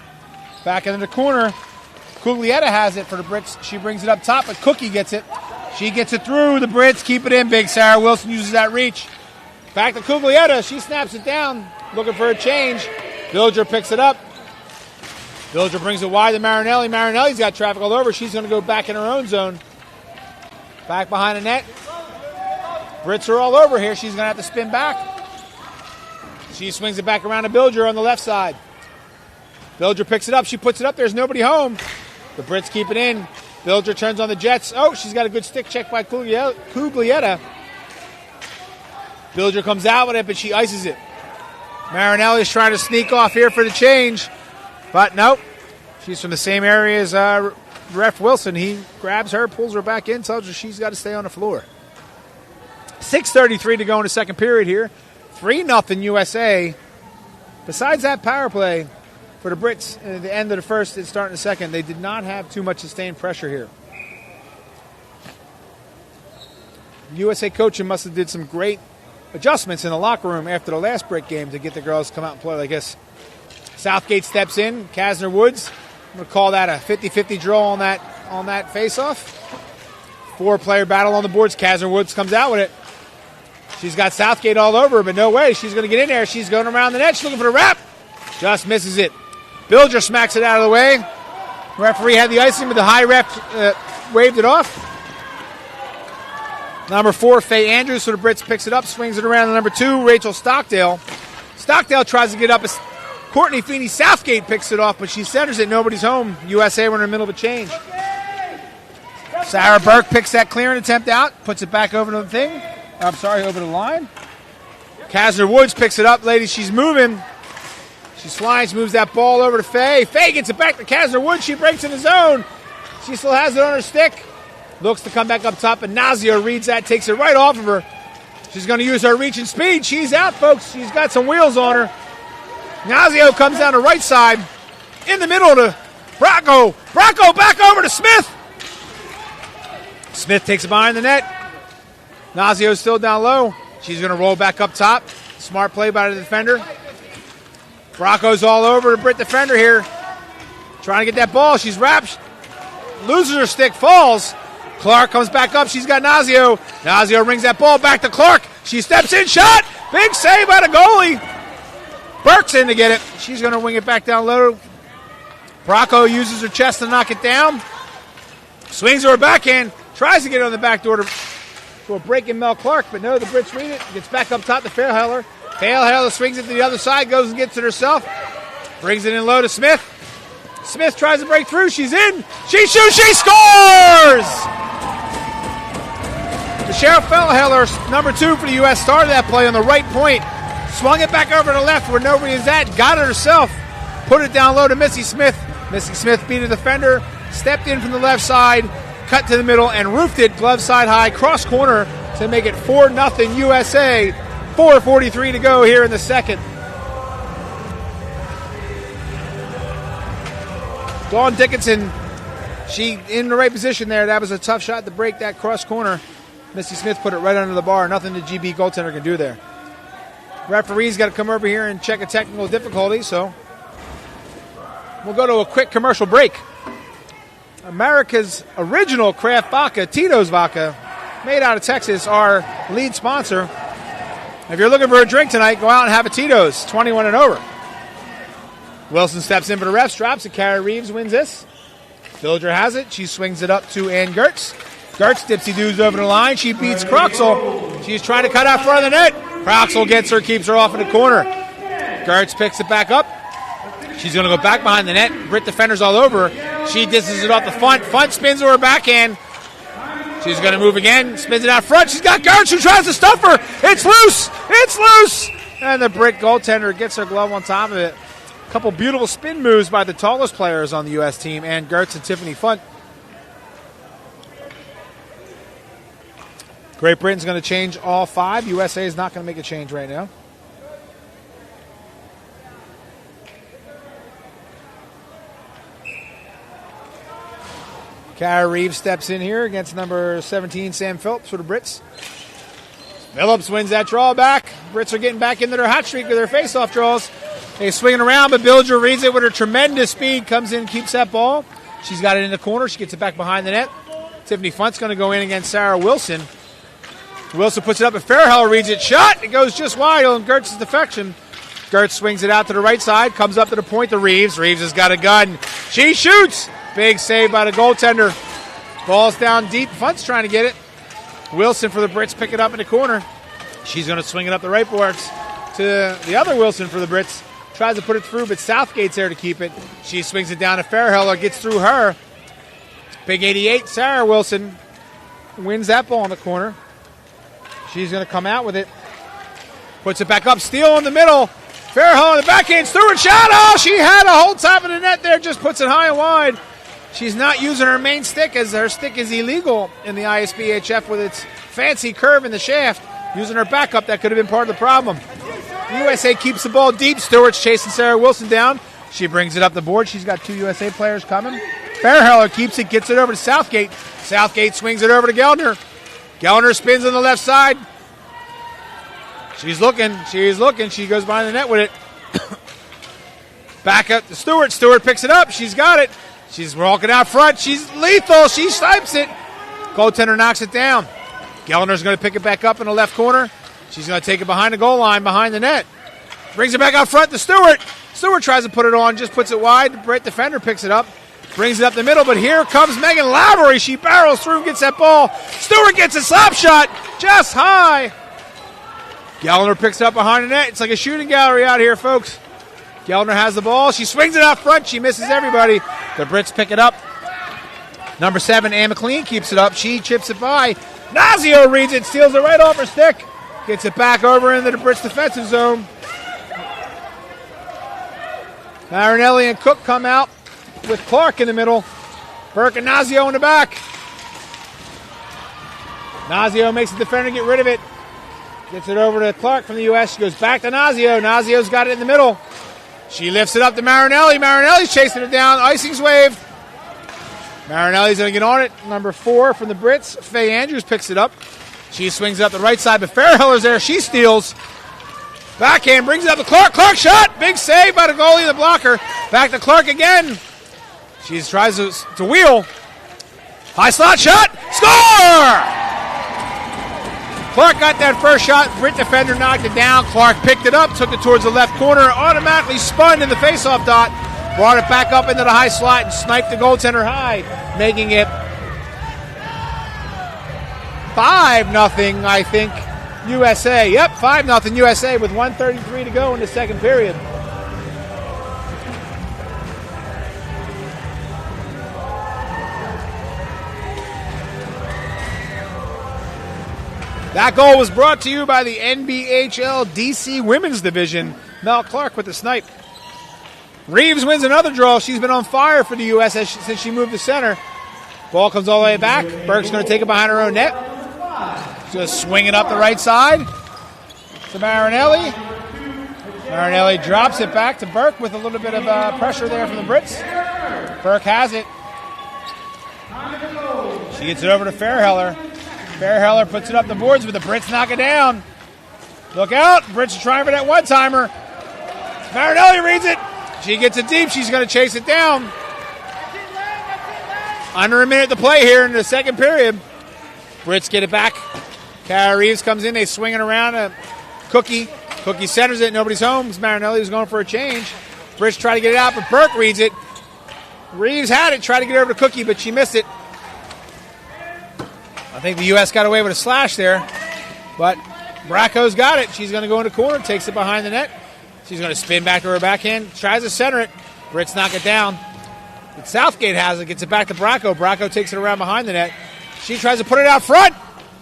Speaker 1: Back into the corner. Cuglietta has it for the Brits. She brings it up top, but Cookie gets it. She gets it through. The Brits keep it in. Big Sarah Wilson uses that reach. Back to Cuglietta. She snaps it down, looking for a change. Bilger picks it up. Bilger brings it wide to Marinelli. Marinelli's got traffic all over. She's going to go back in her own zone. Back behind the net. Brits are all over here. She's going to have to spin back. She swings it back around to Bilger on the left side. Bilger picks it up. She puts it up. There's nobody home. The Brits keep it in. Bilger turns on the Jets. Oh, she's got a good stick check by Cuglietta. Bilger comes out with it, but she ices it. Marinelli's trying to sneak off here for the change. But nope. She's from the same area as Ref Wilson. He grabs her, pulls her back in, tells her she's got to stay on the floor. 6:33 to go in the second period here. 3-0 USA. Besides that power play for the Brits at the end of the first and starting the second, they did not have too much sustained pressure here. USA coaching must have did some great adjustments in the locker room after the last Brit game to get the girls to come out and play like this. Southgate steps in. Kasner Woods. I'm going to call that a 50-50 draw on that face-off. 4-player battle on the boards. Kasner Woods comes out with it. She's got Southgate all over her, but no way. She's going to get in there. She's going around the net. She's looking for the wrap. Just misses it. Bilger smacks it out of the way. Referee had the icing, but the high ref waved it off. Number 4, Faye Andrews for the Brits picks it up, swings it around to number 2, Rachel Stockdale. Stockdale tries to get up. Courtney Feeney Southgate picks it off, but she centers it. Nobody's home. USA were in the middle of a change. Sarah Burke picks that clearing attempt out, puts it back over to the thing. Over the line. Kasner Woods picks it up, ladies. She's moving. She slides, moves that ball over to Faye. Faye gets it back to Kasner Woods. She breaks in the zone. She still has it on her stick. Looks to come back up top, and Nazio reads that, takes it right off of her. She's going to use her reach and speed. She's out, folks. She's got some wheels on her. Nazio comes down the right side. In the middle to Bracco. Bracco back over to Smith. Smith takes it behind the net. Nazio's still down low. She's going to roll back up top. Smart play by the defender. Bracco's all over the Brit defender here. Trying to get that ball. She's wrapped. Loses her stick, falls. Clark comes back up. She's got Nazio. Nazio rings that ball back to Clark. She steps in, shot. Big save by the goalie. Burke's in to get it. She's going to wing it back down low. Bracco uses her chest to knock it down. Swings her backhand. Tries to get it on the back door to a break in Mel Clark, but no, the Brits read it. Gets back up top to Feairheller. Feairheller swings it to the other side, goes and gets it herself. Brings it in low to Smith. Smith tries to break through. She's in. She shoots. She scores! Sarah Feairheller, number 2 for the U.S., started that play on the right point. Swung it back over to the left where nobody is at. Got it herself. Put it down low to Missy Smith. Missy Smith beat a defender. Stepped in from the left side. Cut to the middle and roofed it glove side high. Cross corner to make it 4-0 USA. 4:43 to go here in the second. Dawn Dickinson, she in the right position there. That was a tough shot to break that cross corner. Missy Smith put it right under the bar. Nothing the GB goaltender can do there. Referee's got to come over here and check a technical difficulty, so we'll go to a quick commercial break. America's original craft vodka, Tito's Vodka, made out of Texas, our lead sponsor. If you're looking for a drink tonight, go out and have a Tito's, 21 and over. Wilson steps in for the refs, drops it. Sarah Reeves wins this. Bilger has it. She swings it up to Ann Girtz. Girtz dipsy-doos over the line. She beats Croxall. She's trying to cut out front of the net. Croxall gets her, keeps her off in the corner. Girtz picks it back up. She's going to go back behind the net. Brit defenders all over her. She disses it off the Pfundt. Pfundt spins to her backhand. She's going to move again. Spins it out front. She's got Girtz who tries to stuff her. It's loose. It's loose. And the Brit goaltender gets her glove on top of it. A couple beautiful spin moves by the tallest players on the U.S. team, Ann Girtz and Tiffany Pfundt. Great Britain's going to change all 5. USA is not going to make a change right now. Cara Reeves steps in here against number 17, Sam Phillips for the Brits. Phillips wins that draw back. Brits are getting back into their hot streak with their face-off draws. They swing it around, but Bilger reads it with her tremendous speed. Comes in, keeps that ball. She's got it in the corner. She gets it back behind the net. Tiffany Pfunt's going to go in against Sarah Wilson. Wilson puts it up, and Feairheller reads it. Shot! It goes just wide on Girtz's deflection. Girtz swings it out to the right side. Comes up to the point to Reeves. Reeves has got a gun. She shoots! Big save by the goaltender. Ball's down deep. Pfunt's trying to get it. Wilson for the Brits pick it up in the corner. She's going to swing it up the right boards to the other Wilson for the Brits. Tries to put it through, but Southgate's there to keep it. She swings it down to Feairheller. Gets through her. Big 88. Sarah Wilson wins that ball in the corner. She's going to come out with it. Puts it back up. Steele in the middle. Feairheller on the backhand. Stewart shot. Oh, she had a whole top of the net there. Just puts it high and wide. She's not using her main stick, as her stick is illegal in the ISBHF with its fancy curve in the shaft. Using her backup, that could have been part of the problem. USA keeps the ball deep. Stewart's chasing Sarah Wilson down. She brings it up the board. She's got 2 USA players coming. Feairheller keeps it, gets it over to Southgate. Southgate swings it over to Gellner. Gellner spins on the left side. She's looking. She goes behind the net with it. Back up to Stewart. Stewart picks it up. She's got it. She's walking out front. She's lethal. She snipes it. Goaltender knocks it down. Gellner's going to pick it back up in the left corner. She's going to take it behind the goal line, behind the net. Brings it back out front to Stewart. Stewart tries to put it on, just puts it wide. The Brit defender picks it up. Brings it up the middle, but here comes Megan Lavery. She barrels through and gets that ball. Stewart gets a slap shot just high. Gellner picks it up behind the net. It's like a shooting gallery out here, folks. Gellner has the ball. She swings it out front. She misses everybody. The Brits pick it up. Number 7, Anne McLean keeps it up. She chips it by. Nazio reads it, steals it right off her stick. Gets it back over into the Brits defensive zone. Marinelli and Cook come out with Clark in the middle. Burke and Nazio in the back. Nazio makes the defender get rid of it. Gets it over to Clark from the U.S. She goes back to Nazio. Nazio's got it in the middle. She lifts it up to Marinelli. Marinelli's chasing it down. Icing's waved. Marinelli's going to get on it. Number 4 from the Brits. Faye Andrews picks it up. She swings it up the right side, but Feairheller's there. She steals. Backhand brings it up to Clark. Clark shot. Big save by the goalie, the blocker. Back to Clark again. She tries to wheel. High slot shot. Score! Clark got that first shot. Brit defender knocked it down. Clark picked it up, took it towards the left corner, automatically spun in the faceoff dot, brought it back up into the high slot and sniped the goaltender high, making it 5-0, I think, USA. Yep, 5-0 USA with 1:33 to go in the second period. That goal was brought to you by the NBHL DC Women's Division. Mel Clark with the snipe. Reeves wins another draw. She's been on fire for the U.S. since she moved to center. Ball comes all the way back. Burke's going to take it behind her own net. She's going to swing it up the right side to Marinelli. Marinelli drops it back to Burke with a little bit of pressure there from the Brits. Burke has it. She gets it over to Feairheller. Feairheller puts it up the boards, but the Brits knock it down. Look out. Brits are trying for that one-timer. Marinelli reads it. She gets it deep. She's going to chase it down. Under a minute to play here in the second period. Brits get it back. Cara Reeves comes in. They swing it around. Cookie. Cookie centers it. Nobody's home. Marinelli was going for a change. Brits try to get it out, but Burke reads it. Reeves had it. Tried to get over to Cookie, but she missed it. I think the U.S. got away with a slash there, but Bracco's got it. She's going to go in the corner, takes it behind the net. She's going to spin back to her backhand, tries to center it. Brits knock it down. But Southgate has it, gets it back to Bracco. Bracco takes it around behind the net. She tries to put it out front.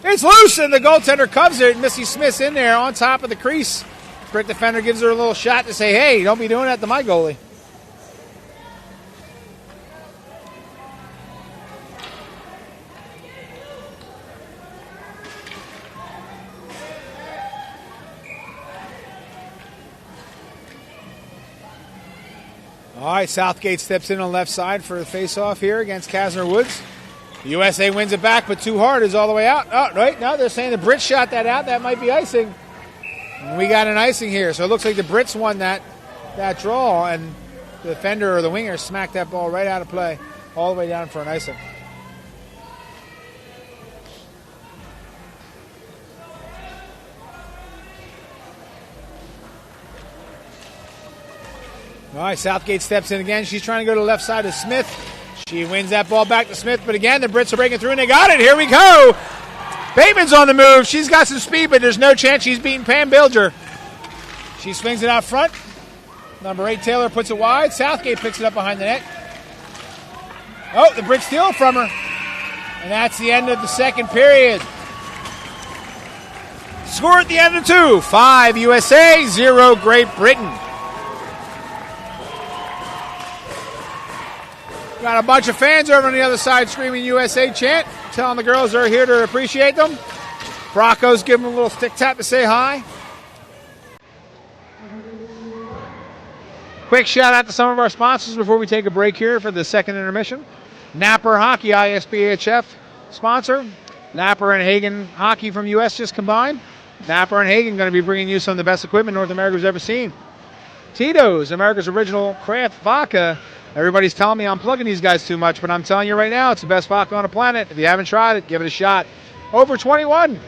Speaker 1: It's loose, and the goaltender covers it. Missy Smith's in there on top of the crease. Brit defender gives her a little shot to say, hey, don't be doing that to my goalie. All right, Southgate steps in on the left side for the face-off here against Kasner Woods. The USA wins it back, but too hard is all the way out. Oh, right, no, they're saying the Brits shot that out. That might be icing. And we got an icing here. So it looks like the Brits won that draw, and the defender or the winger smacked that ball right out of play all the way down for an icing. All right, Southgate steps in again. She's trying to go to the left side of Smith. She wins that ball back to Smith, but again, the Brits are breaking through, and they got it. Here we go. Bateman's on the move. She's got some speed, but there's no chance she's beating Pam Bilger. She swings it out front. Number 8, Taylor, puts it wide. Southgate picks it up behind the net. Oh, the Brits steal it from her. And that's the end of the second period. Score at the end of 2. 5 USA, 0 Great Britain. Got a bunch of fans over on the other side screaming USA chant, telling the girls they're here to appreciate them. Bracco's giving them a little stick tap to say hi. Quick shout out to some of our sponsors before we take a break here for the second intermission. Napper Hockey, ISBHF sponsor. Napper and Hagen Hockey from US just combined. Napper and Hagen going to be bringing you some of the best equipment North America's ever seen. Tito's, America's original craft vodka. Everybody's telling me I'm plugging these guys too much, but I'm telling you right now, it's the best vodka on the planet. If you haven't tried it, give it a shot. Over 21.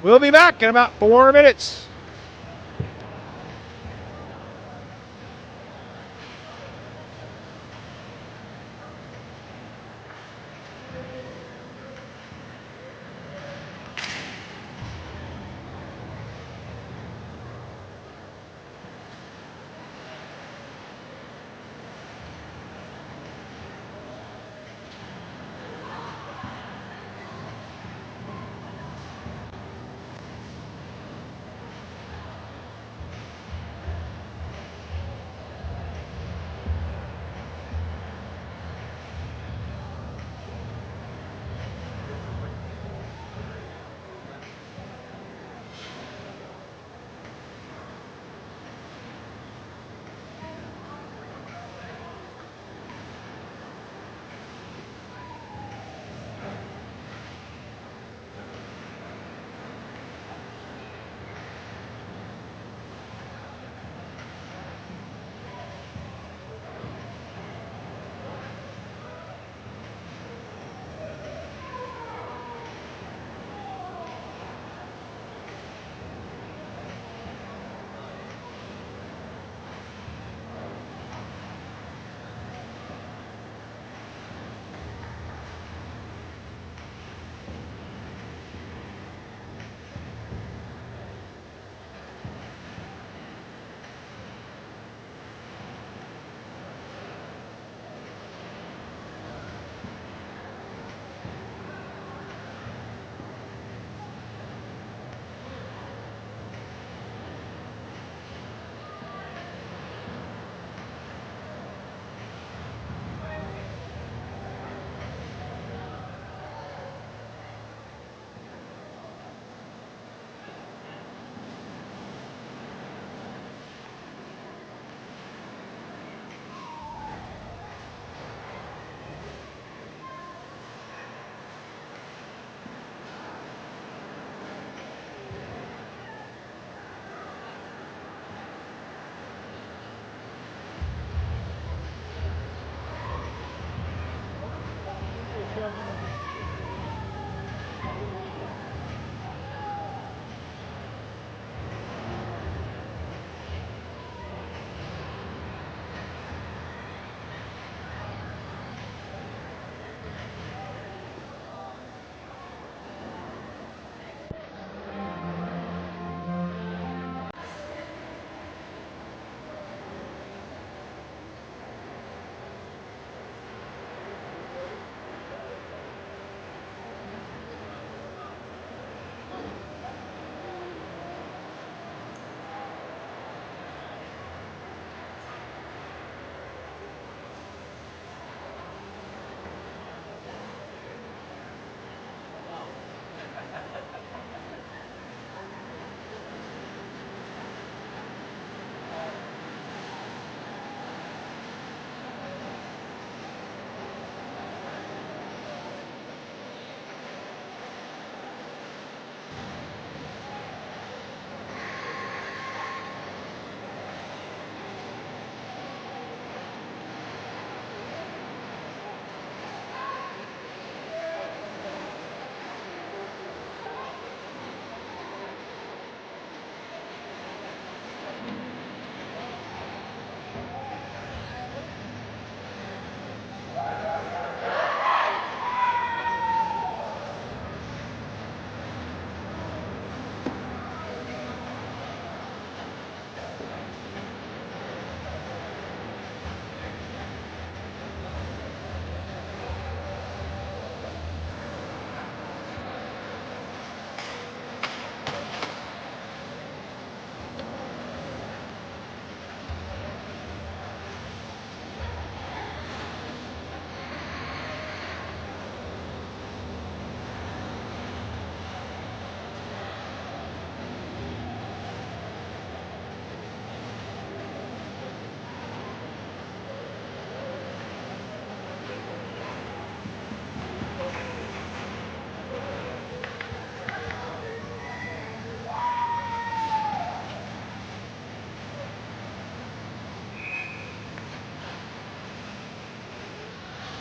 Speaker 1: We'll be back in about 4 minutes.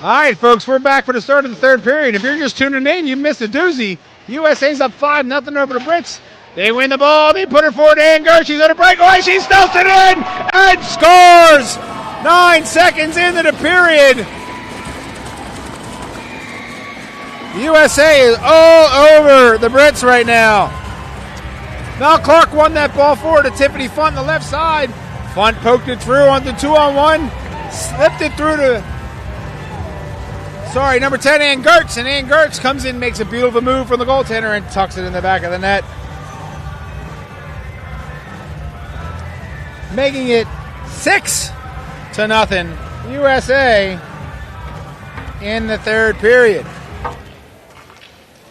Speaker 1: All right, folks, we're back for the start of the third period. If you're just tuning in, you missed a doozy. USA's up 5-0 over the Brits. They win the ball. They put her forward to Girtz. She's on a breakaway. She stuffs it in and scores. 9 seconds into the period. USA is all over the Brits right now. Mel Clark won that ball forward to Tiffany Pfundt on the left side. Pfundt poked it through on the 2-on-1. Slipped it through to, number 10, Girtz. And Girtz comes in, makes a beautiful move from the goaltender and tucks it in the back of the net. Making it 6-0 USA in the third period.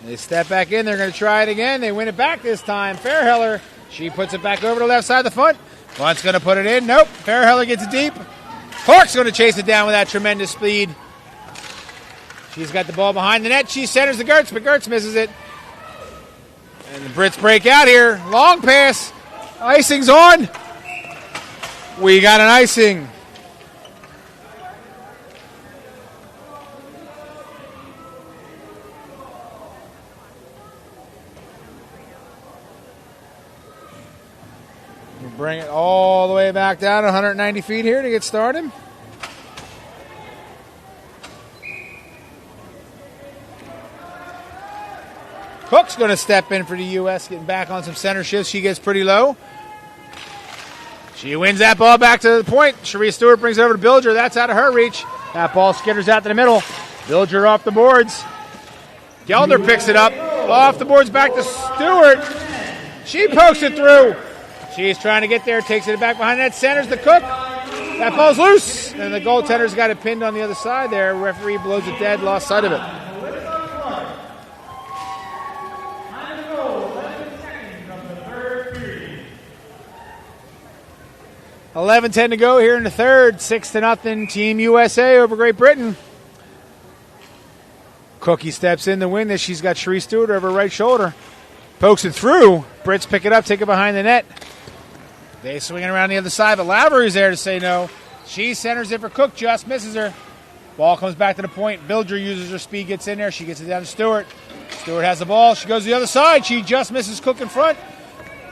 Speaker 1: They step back in. They're going to try it again. They win it back this time. Feairheller, she puts it back over to the left side of the Pfundt. Pfundt's going to put it in. Nope. Feairheller gets it deep. Clark's going to chase it down with that tremendous speed. She's got the ball behind the net. She centers the Girtz, but Girtz misses it. And the Brits break out here. Long pass. Icing's on. We got an icing. We'll bring it all the way back down 190 feet here to get started. Cook's going to step in for the U.S., getting back on some center shifts. She gets pretty low. She wins that ball back to the point. Cherie Stewart brings it over to Bilger. That's out of her reach. That ball skitters out to the middle. Bilger off the boards. Gelder picks it up. Off the boards back to Stewart. She pokes it through. She's trying to get there. Takes it back behind that. Centers the Cook. That ball's loose. And the goaltender's got it pinned on the other side there. Referee blows it dead. Lost sight of it. 11:10 to go here in the third. 6-0 Team USA over Great Britain. Cookie steps in to win this. She's got Cherie Stewart over her right shoulder. Pokes it through. Brits pick it up, take it behind the net. They swing it around the other side, but Lavery's there to say no. She centers it for Cook, just misses her. Ball comes back to the point. Bilger uses her speed, gets in there. She gets it down to Stewart. Stewart has the ball. She goes to the other side. She just misses Cook in front.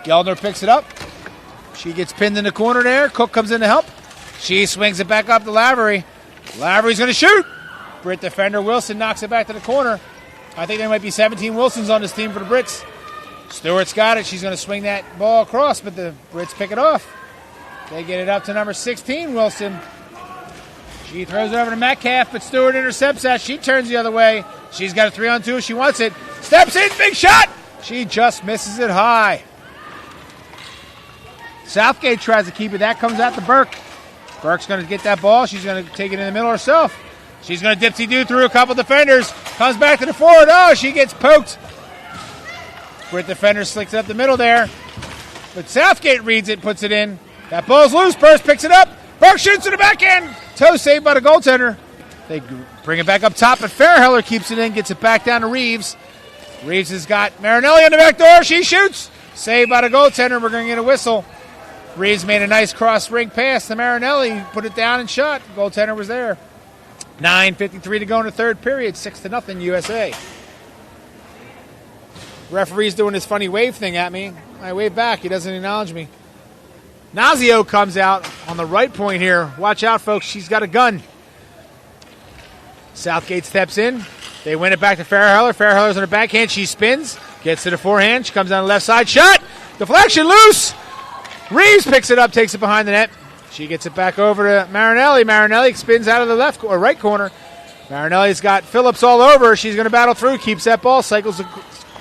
Speaker 1: Gelder picks it up. She gets pinned in the corner there. Cook comes in to help. She swings it back up to Lavery. Lavery's going to shoot. Brit defender Wilson knocks it back to the corner. I think there might be 17 Wilsons on this team for the Brits. Stewart's got it. She's going to swing that ball across, but the Brits pick it off. They get it up to number 16, Wilson. She throws it over to Metcalf, but Stewart intercepts that. She turns the other way. She's got a 3-on-2. She wants it. Steps in. Big shot. She just misses it high. Southgate tries to keep it. That comes out to Burke. Burke's going to get that ball. She's going to take it in the middle herself. She's going to dipsy-do through a couple defenders. Comes back to the forward. Oh, she gets poked. Brit defender slicks it up the middle there. But Southgate reads it, puts it in. That ball's loose. Burke picks it up. Burke shoots to the backhand. Toe saved by the goaltender. They bring it back up top, but Feairheller keeps it in, gets it back down to Reeves. Reeves has got Marinelli on the back door. She shoots. Saved by the goaltender. We're going to get a whistle. Reeves made a nice cross-ring pass to Marinelli. Put it down and shot. Goaltender was there. 9:53 to go in the third period. 6-0 USA. Referee's doing this funny wave thing at me. I wave back. He doesn't acknowledge me. Nazio comes out on the right point here. Watch out, folks. She's got a gun. Southgate steps in. They win it back to Feairheller. Feairheller's on her backhand. She spins. Gets to the forehand. She comes down the left side. Shot. Deflection loose. Reeves picks it up, takes it behind the net. She gets it back over to Marinelli. Marinelli spins out of the left or right corner. Marinelli's got Phillips all over her. She's going to battle through, keeps that ball, cycles to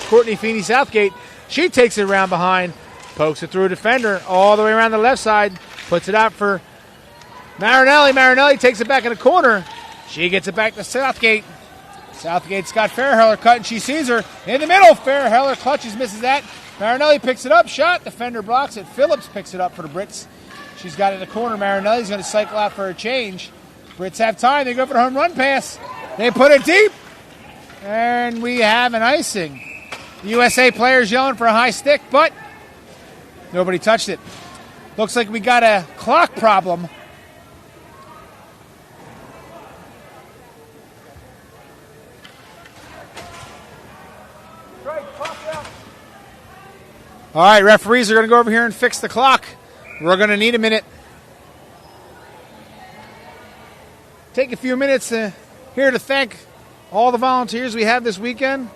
Speaker 1: Courtney Feeney Southgate. She takes it around behind, pokes it through a defender all the way around the left side, puts it out for Marinelli. Marinelli takes it back in the corner. She gets it back to Southgate. Southgate's got Feairheller cut, and she sees her in the middle. Feairheller clutches, misses that. Marinelli picks it up, shot, defender blocks it. Phillips picks it up for the Brits. She's got it in the corner. Marinelli's going to cycle out for a change. Brits have time. They go for the home run pass. They put it deep. And we have an icing. The USA players yelling for a high stick, but nobody touched it. Looks like we got a clock problem. All right, referees are going to go over here and fix the clock. We're going to need a minute. Take a few minutes here to thank all the volunteers we have this weekend.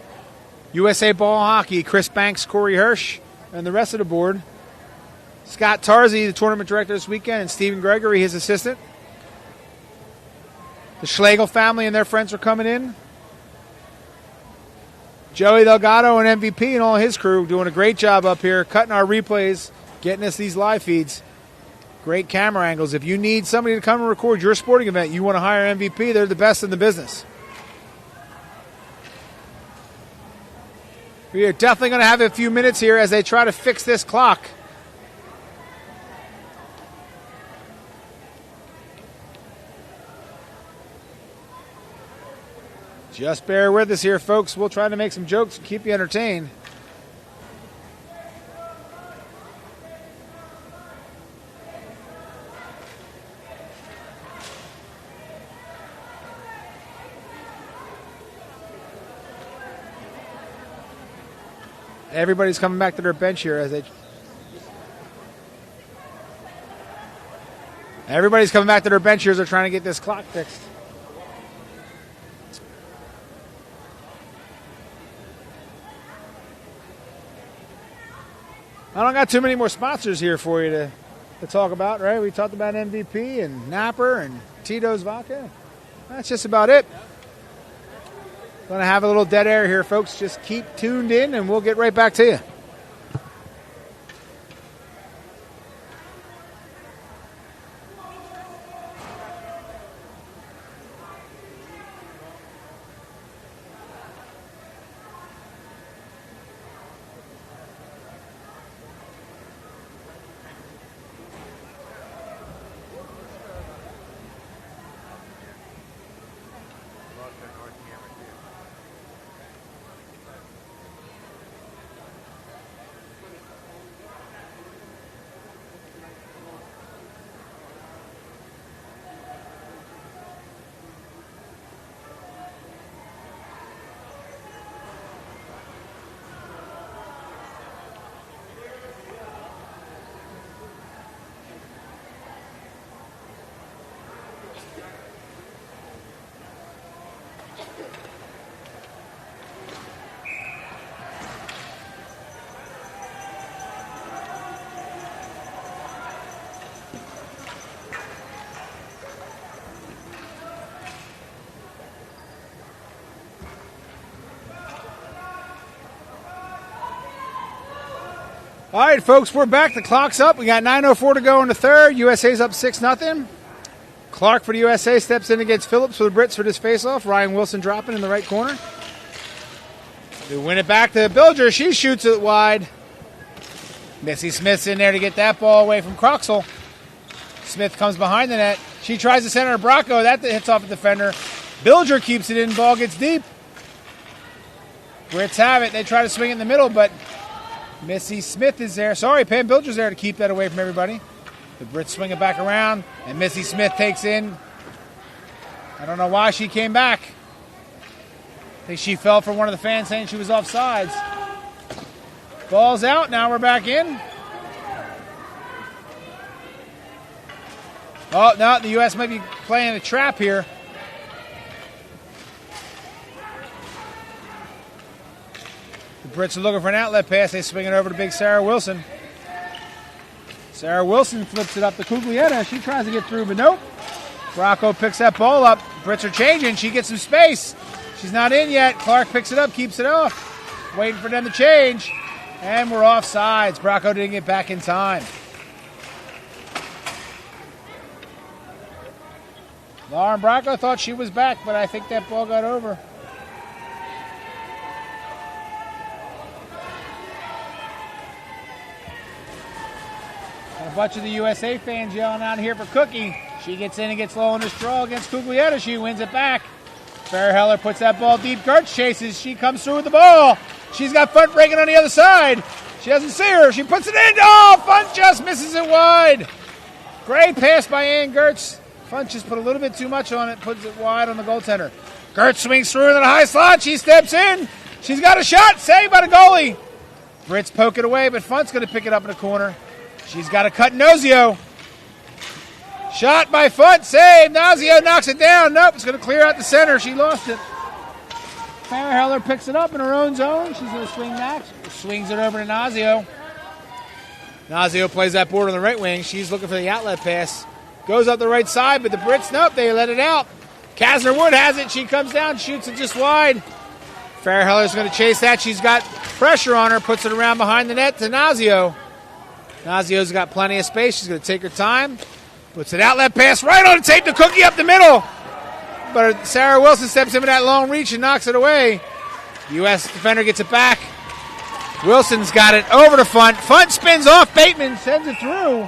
Speaker 1: USA Ball Hockey, Chris Banks, Corey Hirsch, and the rest of the board. Scott Tarzi, the tournament director this weekend, and Stephen Gregory, his assistant. The Schlegel family and their friends are coming in. Joey Delgado and MVP and all his crew doing a great job up here, cutting our replays, getting us these live feeds. Great camera angles. If you need somebody to come and record your sporting event, you want to hire MVP, they're the best in the business. We are definitely going to have a few minutes here as they try to fix this clock. Just bear with us here, folks. We'll try to make some jokes and keep you entertained. Everybody's coming back to their bench here as they... Everybody's coming back to their bench here as they're trying to get this clock fixed. I don't got too many more sponsors here for you to talk about, right? We talked about MVP and Napper and Tito's Vodka. That's just about it. Going to have a little dead air here, folks. Just keep tuned in, and we'll get right back to you. All right, folks, we're back. The clock's up. We got 9:04 to go in the third. USA's up 6-0. Clark for the USA steps in against Phillips for the Brits for this faceoff. Ryan Wilson dropping in the right corner. They win it back to Bilger. She shoots it wide. Missy Smith's in there to get that ball away from Croxall. Smith comes behind the net. She tries to center Bracco. That hits off a defender. Bilger keeps it in. Ball gets deep. Brits have it. They try to swing it in the middle, but Missy Smith is there. Sorry, Pam Bilger's there to keep that away from everybody. The Brits swing it back around, and Missy Smith takes in. I don't know why she came back. I think she fell for one of the fans saying she was offsides. Ball's out. Now we're back in. Oh, no, the U.S. might be playing a trap here. Brits are looking for an outlet pass. They swing it over to big Sarah Wilson. Sarah Wilson flips it up to Cuglietta. She tries to get through, but nope. Bracco picks that ball up. Brits are changing. She gets some space. She's not in yet. Clark picks it up, keeps it off. Waiting for them to change. And we're off sides. Bracco didn't get back in time. Lauren Bracco thought she was back, but I think that ball got over. A bunch of the USA fans yelling out here for Cookie. She gets in and gets low on this draw against Cuglietta. She wins it back. Feairheller puts that ball deep. Girtz chases. She comes through with the ball. She's got Pfundt breaking on the other side. She doesn't see her. She puts it in. Oh, Pfundt just misses it wide. Great pass by Ann Girtz. Pfundt just put a little bit too much on it. Puts it wide on the goaltender. Girtz swings through into the high slot. She steps in. She's got a shot. Saved by the goalie. Girtz poke it away, but Pfundt's going to pick it up in the corner. She's got a cut Nosio. Shot by Pfundt. Save. Nosio knocks it down. Nope, it's going to clear out the center. She lost it. Feairheller picks it up in her own zone. She's going to swing back. Swings it over to Nosio. Nosio plays that board on the right wing. She's looking for the outlet pass. Goes up the right side, but the Brits, nope, they let it out. Kasner Wood has it. She comes down, shoots it just wide. Feairheller's going to chase that. She's got pressure on her, puts it around behind the net to Nosio. Nosio's got plenty of space. She's going to take her time. Puts an outlet pass right on the tape to Cookie up the middle. But Sarah Wilson steps in with that long reach and knocks it away. The U.S. defender gets it back. Wilson's got it over to Pfundt. Pfundt spins off. Bateman sends it through.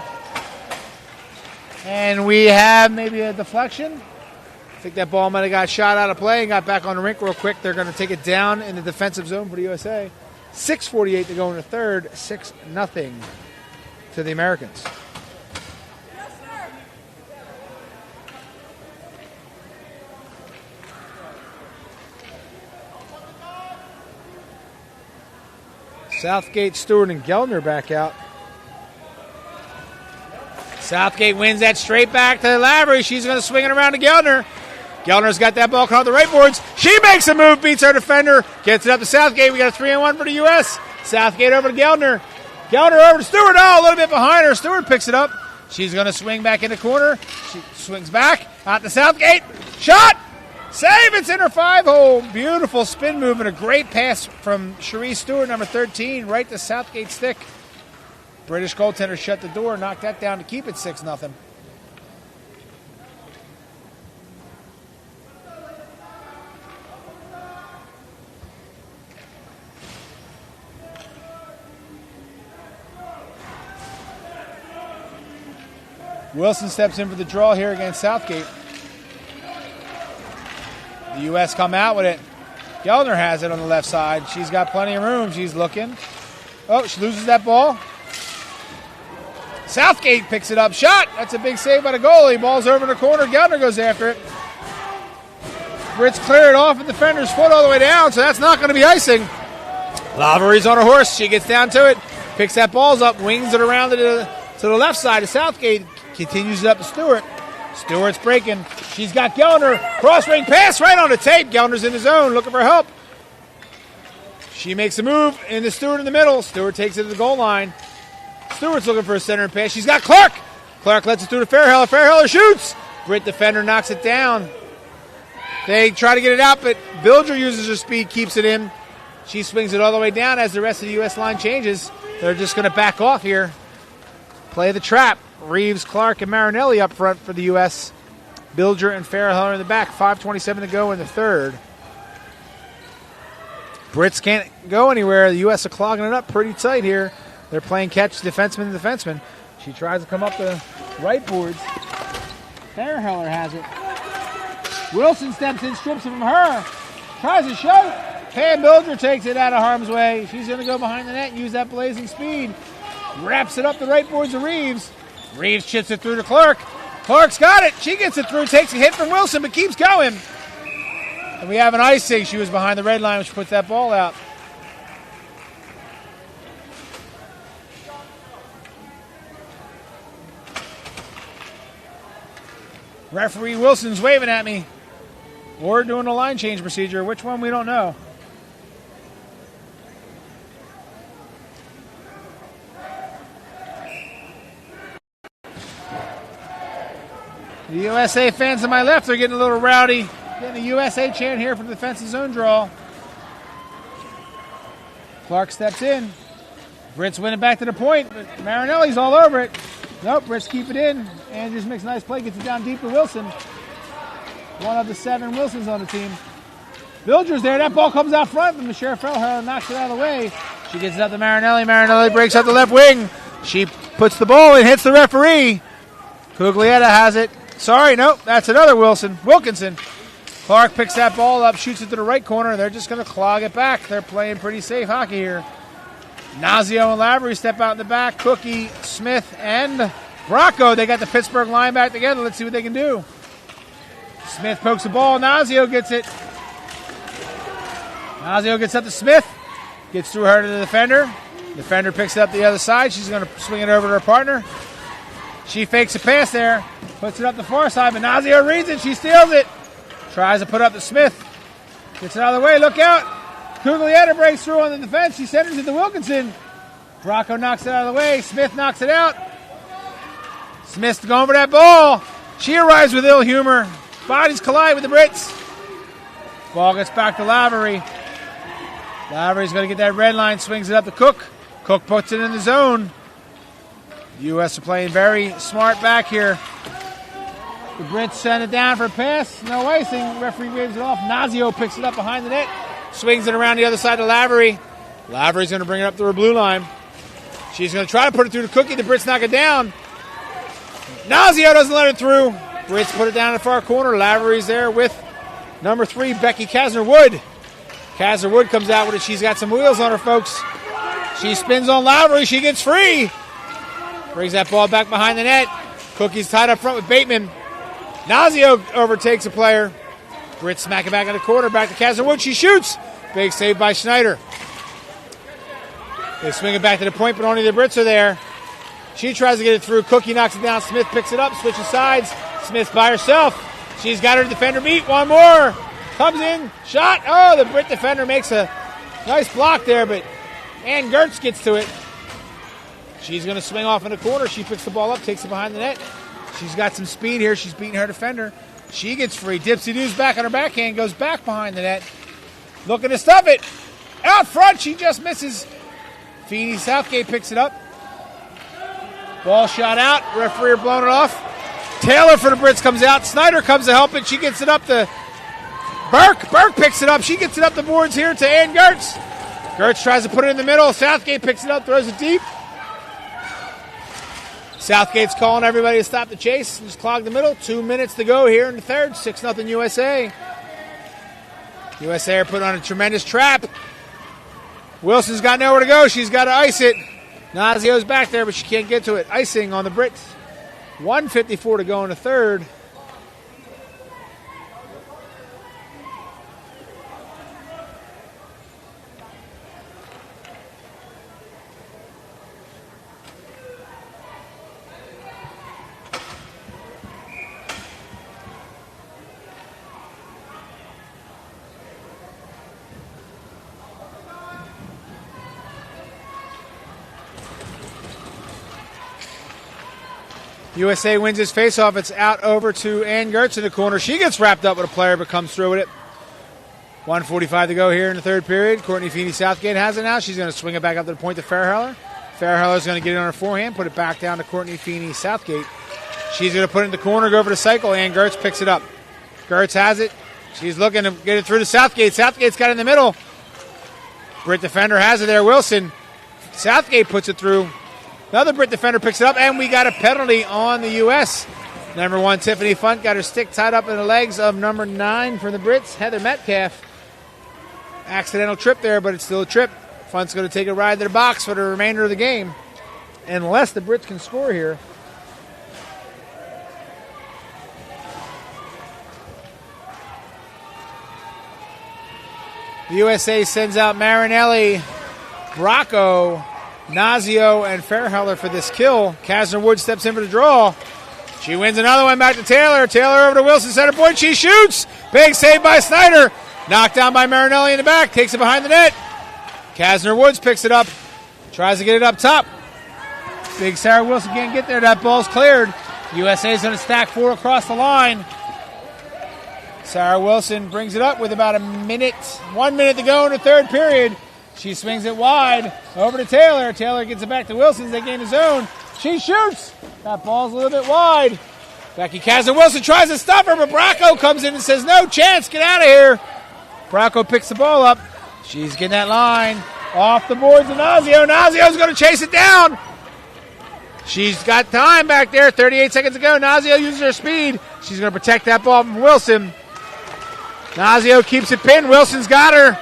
Speaker 1: And we have maybe a deflection. I think that ball might have got shot out of play and got back on the rink real quick. They're going to take it down in the defensive zone for the USA. 6:48 to go in the third. 6-0 to the Americans. Southgate, Stewart, and Gelner back out. Southgate wins that straight back to Lavery. She's going to swing it around to Gelner. Gelner's got that ball caught on the right boards. She makes a move, beats her defender, gets it up to Southgate. We got a 3-on-1 for the U.S. Southgate over to Gelner. Gelner over to Stewart. Oh, a little bit behind her. Stewart picks it up. She's going to swing back in the corner. She swings back out to Southgate. Shot! Save! It's in her 5-hole. Beautiful spin move and a great pass from Cherie Stewart, number 13, right to Southgate's stick. British goaltender shut the door, knocked that down to keep it 6-0. Wilson steps in for the draw here against Southgate. The U.S. come out with it. Gelner has it on the left side. She's got plenty of room. She's looking. Oh, she loses that ball. Southgate picks it up. Shot. That's a big save by the goalie. Ball's over in the corner. Gelner goes after it. Girtz clear it off at the defender's foot all the way down, so that's not going to be icing. Lavery's on her horse. She gets down to it. Picks that ball up. Wings it around to the left side of Southgate. Continues it up to Stewart. Stewart's breaking. She's got Gelner. Cross-ring pass right on the tape. Gelner's in the zone looking for help. She makes a move into Stewart in the middle. Stewart takes it to the goal line. Stewart's looking for a center pass. She's got Clark. Clark lets it through to Feairheller. Feairheller shoots. Brit defender knocks it down. They try to get it out, but Bilger uses her speed, keeps it in. She swings it all the way down as the rest of the U.S. line changes. They're just going to back off here. Play the trap. Reeves, Clark, and Marinelli up front for the U.S. Bilger and Feairheller in the back. 5:27 to go in the third. Brits can't go anywhere. The U.S. are clogging it up pretty tight here. They're playing catch defenseman to defenseman. She tries to come up the right boards. Feairheller has it. Wilson steps in, strips it from her. Tries to shoot. Pam Bilger takes it out of harm's way. She's going to go behind the net and use that blazing speed. Wraps it up the right boards of Reeves. Reeves chips it through to Clark. Clark's got it. She gets it through, takes a hit from Wilson, but keeps going. And we have an icing. She was behind the red line, which puts that ball out. Referee Wilson's waving at me. Or doing a line change procedure. Which one, we don't know. The USA fans to my left are getting a little rowdy. Getting a USA chant here from the defensive zone draw. Clark steps in. Brits win it back to the point, but Marinelli's all over it. Nope, Brits keep it in. And just makes a nice play, gets it down deep to Wilson. One of the 7 Wilsons on the team. Bilger's there. That ball comes out front, but Michelle Feairheller knocks it out of the way. She gets it up to Marinelli. Marinelli breaks out the left wing. She puts the ball and hits the referee. Cuglietta has it. Sorry, nope, that's another Wilkinson. Clark picks that ball up, shoots it to the right corner. They're just going to clog it back. They're playing pretty safe hockey here. Nazio and Lavery step out in the back. Cookie, Smith, and Bracco. They got the Pittsburgh line back together. Let's see what they can do. Smith pokes the ball. Nazio gets it. Nazio gets up to Smith. Gets through her to the defender. Defender picks it up the other side. She's going to swing it over to her partner. She fakes a pass there. Puts it up the far side, but Nazio reads it. She steals it. Tries to put up to Smith. Gets it out of the way. Look out. Cuglietta breaks through on the defense. She centers it to Wilkinson. Bracco knocks it out of the way. Smith knocks it out. Smith's going for that ball. She arrives with ill humor. Bodies collide with the Brits. Ball gets back to Lavery. Lavery's going to get that red line. Swings it up to Cook. Cook puts it in the zone. The U.S. are playing very smart back here. The Brits send it down for a pass. No icing. Referee waves it off. Nazio picks it up behind the net. Swings it around the other side to Lavery. Lavery's going to bring it up to her blue line. She's going to try to put it through to Cookie. The Brits knock it down. Nazio doesn't let it through. Brits put it down in the far corner. Lavery's there with number 3, Becky Kasner-Wood. Kasner-Wood comes out with it. She's got some wheels on her, folks. She spins on Lavery. She gets free. Brings that ball back behind the net. Cookie's tied up front with Bateman. Nazio overtakes a player. Brits smack it back in the corner. Back to Kasner-Wood. She shoots. Big save by Schneider. They swing it back to the point, but only the Brits are there. She tries to get it through. Cookie knocks it down. Smith picks it up. Switches sides. Smith by herself. She's got her defender beat. One more. Comes in. Shot. Oh, the Brit defender makes a nice block there, but Ann Girtz gets to it. She's going to swing off in the corner. She picks the ball up, takes it behind the net. She's got some speed here. She's beating her defender. She gets free. Dipsy-doos back on her backhand. Goes back behind the net. Looking to stuff it. Out front. She just misses. Feeney Southgate picks it up. Ball shot out. Referee blown it off. Taylor for the Brits comes out. Schneider comes to help it. She gets it up to Burke. Burke picks it up. She gets it up the boards here to Ann Girtz. Girtz tries to put it in the middle. Southgate picks it up, throws it deep. Southgate's calling everybody to stop the chase. Just clog the middle. 2 minutes to go here in the third. 6-0 USA. USA are put on a tremendous trap. Wilson's got nowhere to go. She's got to ice it. Nazio's back there, but she can't get to it. Icing on the Brits. 1:54 to go in the third. USA wins his faceoff. It's out over to Ann Girtz in the corner. She gets wrapped up with a player, but comes through with it. 1:45 to go here in the third period. Courtney Feeney Southgate has it now. She's going to swing it back up to the point to Feairheller. Feairheller's going to get it on her forehand, put it back down to Courtney Feeney Southgate. She's going to put it in the corner, go over the cycle. Ann Girtz picks it up. Girtz has it. She's looking to get it through to Southgate. Southgate's got it in the middle. Brit defender has it there. Wilson. Southgate puts it through. Another Brit defender picks it up, and we got a penalty on the U.S. Number 1, Tiffany Pfundt, got her stick tied up in the legs of number 9 for the Brits, Heather Metcalf. Accidental trip there, but it's still a trip. Pfundt's going to take a ride to the box for the remainder of the game, unless the Brits can score here. The USA sends out Marinelli, Bracco, Nazio, and Feairheller for this kill. Kasner-Wood steps in for the draw. She wins another one back to Taylor. Taylor over to Wilson, center point. She shoots. Big save by Schneider. Knocked down by Marinelli in the back. Takes it behind the net. Kasner-Woods picks it up. Tries to get it up top. Big Sarah Wilson can't get there. That ball's cleared. USA's going to stack 4 across the line. Sarah Wilson brings it up with about 1 minute to go in the third period. She swings it wide over to Taylor. Taylor gets it back to Wilson. They gain the zone. She shoots. That ball's a little bit wide. Becky Kasner-Wilson tries to stop her, but Bracco comes in and says, no chance, get out of here. Bracco picks the ball up. She's getting that line off the boards of Nazio. Nazio's going to chase it down. She's got time back there. 38 seconds to go. Nazio uses her speed. She's going to protect that ball from Wilson. Nazio keeps it pinned. Wilson's got her.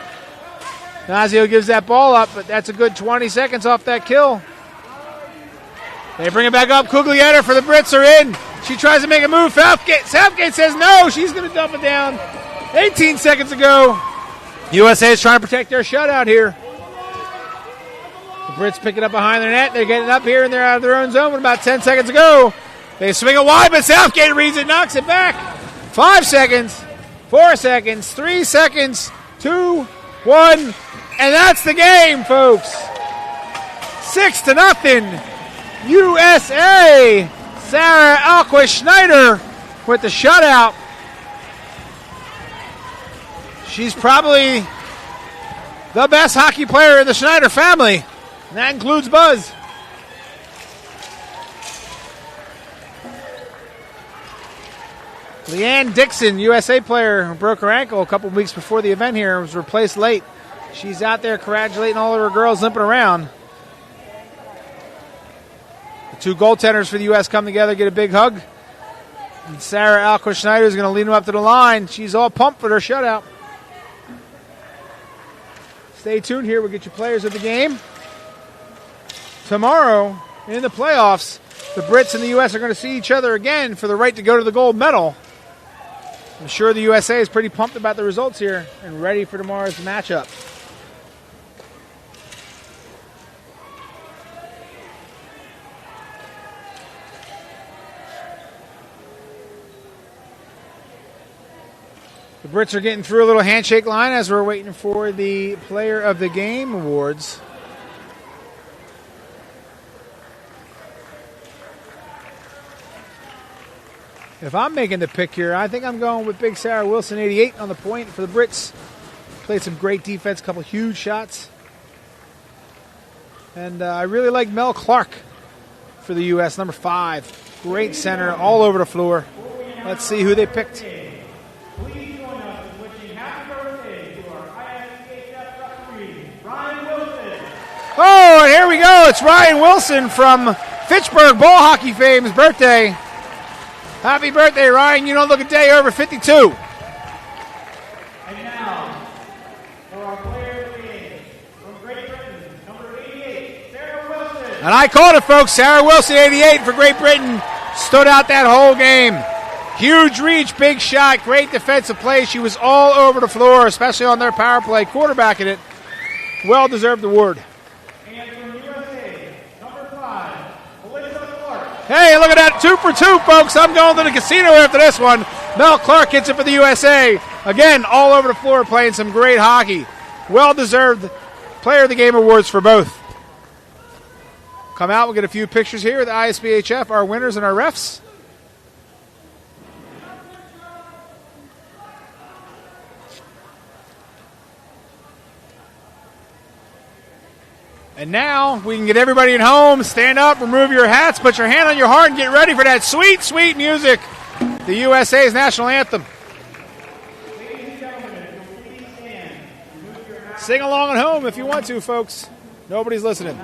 Speaker 1: Nazio gives that ball up, but that's a good 20 seconds off that kill. They bring it back up. Cuglietta for the Brits are in. She tries to make a move. Southgate says no. She's going to dump it down. 18 seconds to go. USA is trying to protect their shutout here. The Brits pick it up behind their net. They're getting up here, and they're out of their own zone with about 10 seconds to go. They swing it wide, but Southgate reads it, knocks it back. 5 seconds, 4 seconds, 3 seconds, 2, 1, and that's the game, folks. 6-0. USA. Sarah Alquist Schneider with the shutout. She's probably the best hockey player in the Schneider family, and that includes Buzz. Leanne Dickinson, USA player, who broke her ankle a couple weeks before the event here, was replaced late. She's out there congratulating all of her girls limping around. The two goaltenders for the U.S. come together, get a big hug. And Sarah Alquist Schneider is going to lead them up to the line. She's all pumped for her shutout. Stay tuned here. We'll get you players of the game. Tomorrow, in the playoffs, the Brits and the U.S. are going to see each other again for the right to go to the gold medal. I'm sure the USA is pretty pumped about the results here and ready for tomorrow's matchup. The Brits are getting through a little handshake line as we're waiting for the Player of the Game awards. If I'm making the pick here, I think I'm going with Big Sarah Wilson, 88 on the point for the Brits. Played some great defense, a couple huge shots. And I really like Mel Clark for the U.S., number 5. Great center, all over the floor. Let's see who they picked. Oh, and here we go. It's Ryan Wilson from Fitchburg Ball Hockey Fame's birthday. Happy birthday, Ryan. You don't look a day over 52.
Speaker 2: And now, for our player of the game, from Great Britain, number 88, Sarah Wilson.
Speaker 1: And I called it, folks. Sarah Wilson, 88 for Great Britain. Stood out that whole game. Huge reach, big shot, great defensive play. She was all over the floor, especially on their power play, quarterbacking it. Well-deserved award. Hey, look at that, 2 for 2, folks. I'm going to the casino after this one. Mel Clark hits it for the USA. Again, all over the floor playing some great hockey. Well-deserved Player of the Game awards for both. Come out, we'll get a few pictures here with ISBHF, our winners and our refs. And now we can get everybody at home, stand up, remove your hats, put your hand on your heart, and get ready for that sweet, sweet music, the USA's national anthem.
Speaker 2: Ladies and gentlemen, please stand.
Speaker 1: Sing along at home if you want to, folks. Nobody's listening.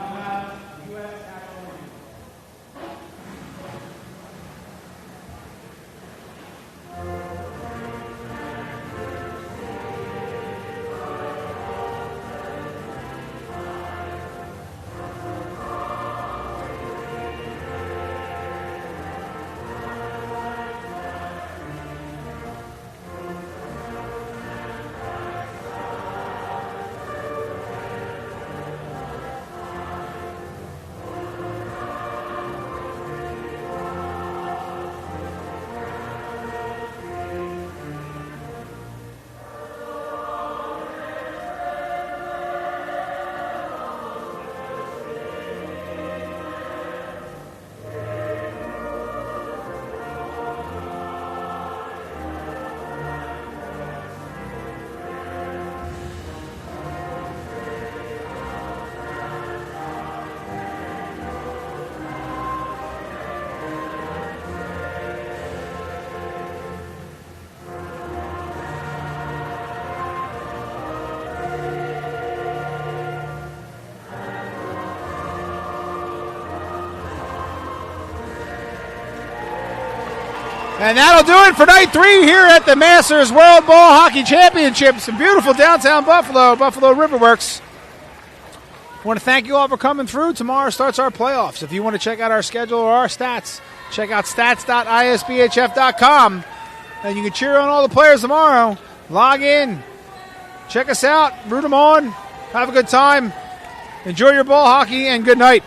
Speaker 1: And that'll do it for night 3 here at the Masters World Ball Hockey Championships in beautiful downtown Buffalo, Buffalo Riverworks. I want to thank you all for coming through. Tomorrow starts our playoffs. If you want to check out our schedule or our stats, check out stats.isbhf.com. And you can cheer on all the players tomorrow. Log in Check us out. Root them on. Have a good time. Enjoy your ball hockey, and good night.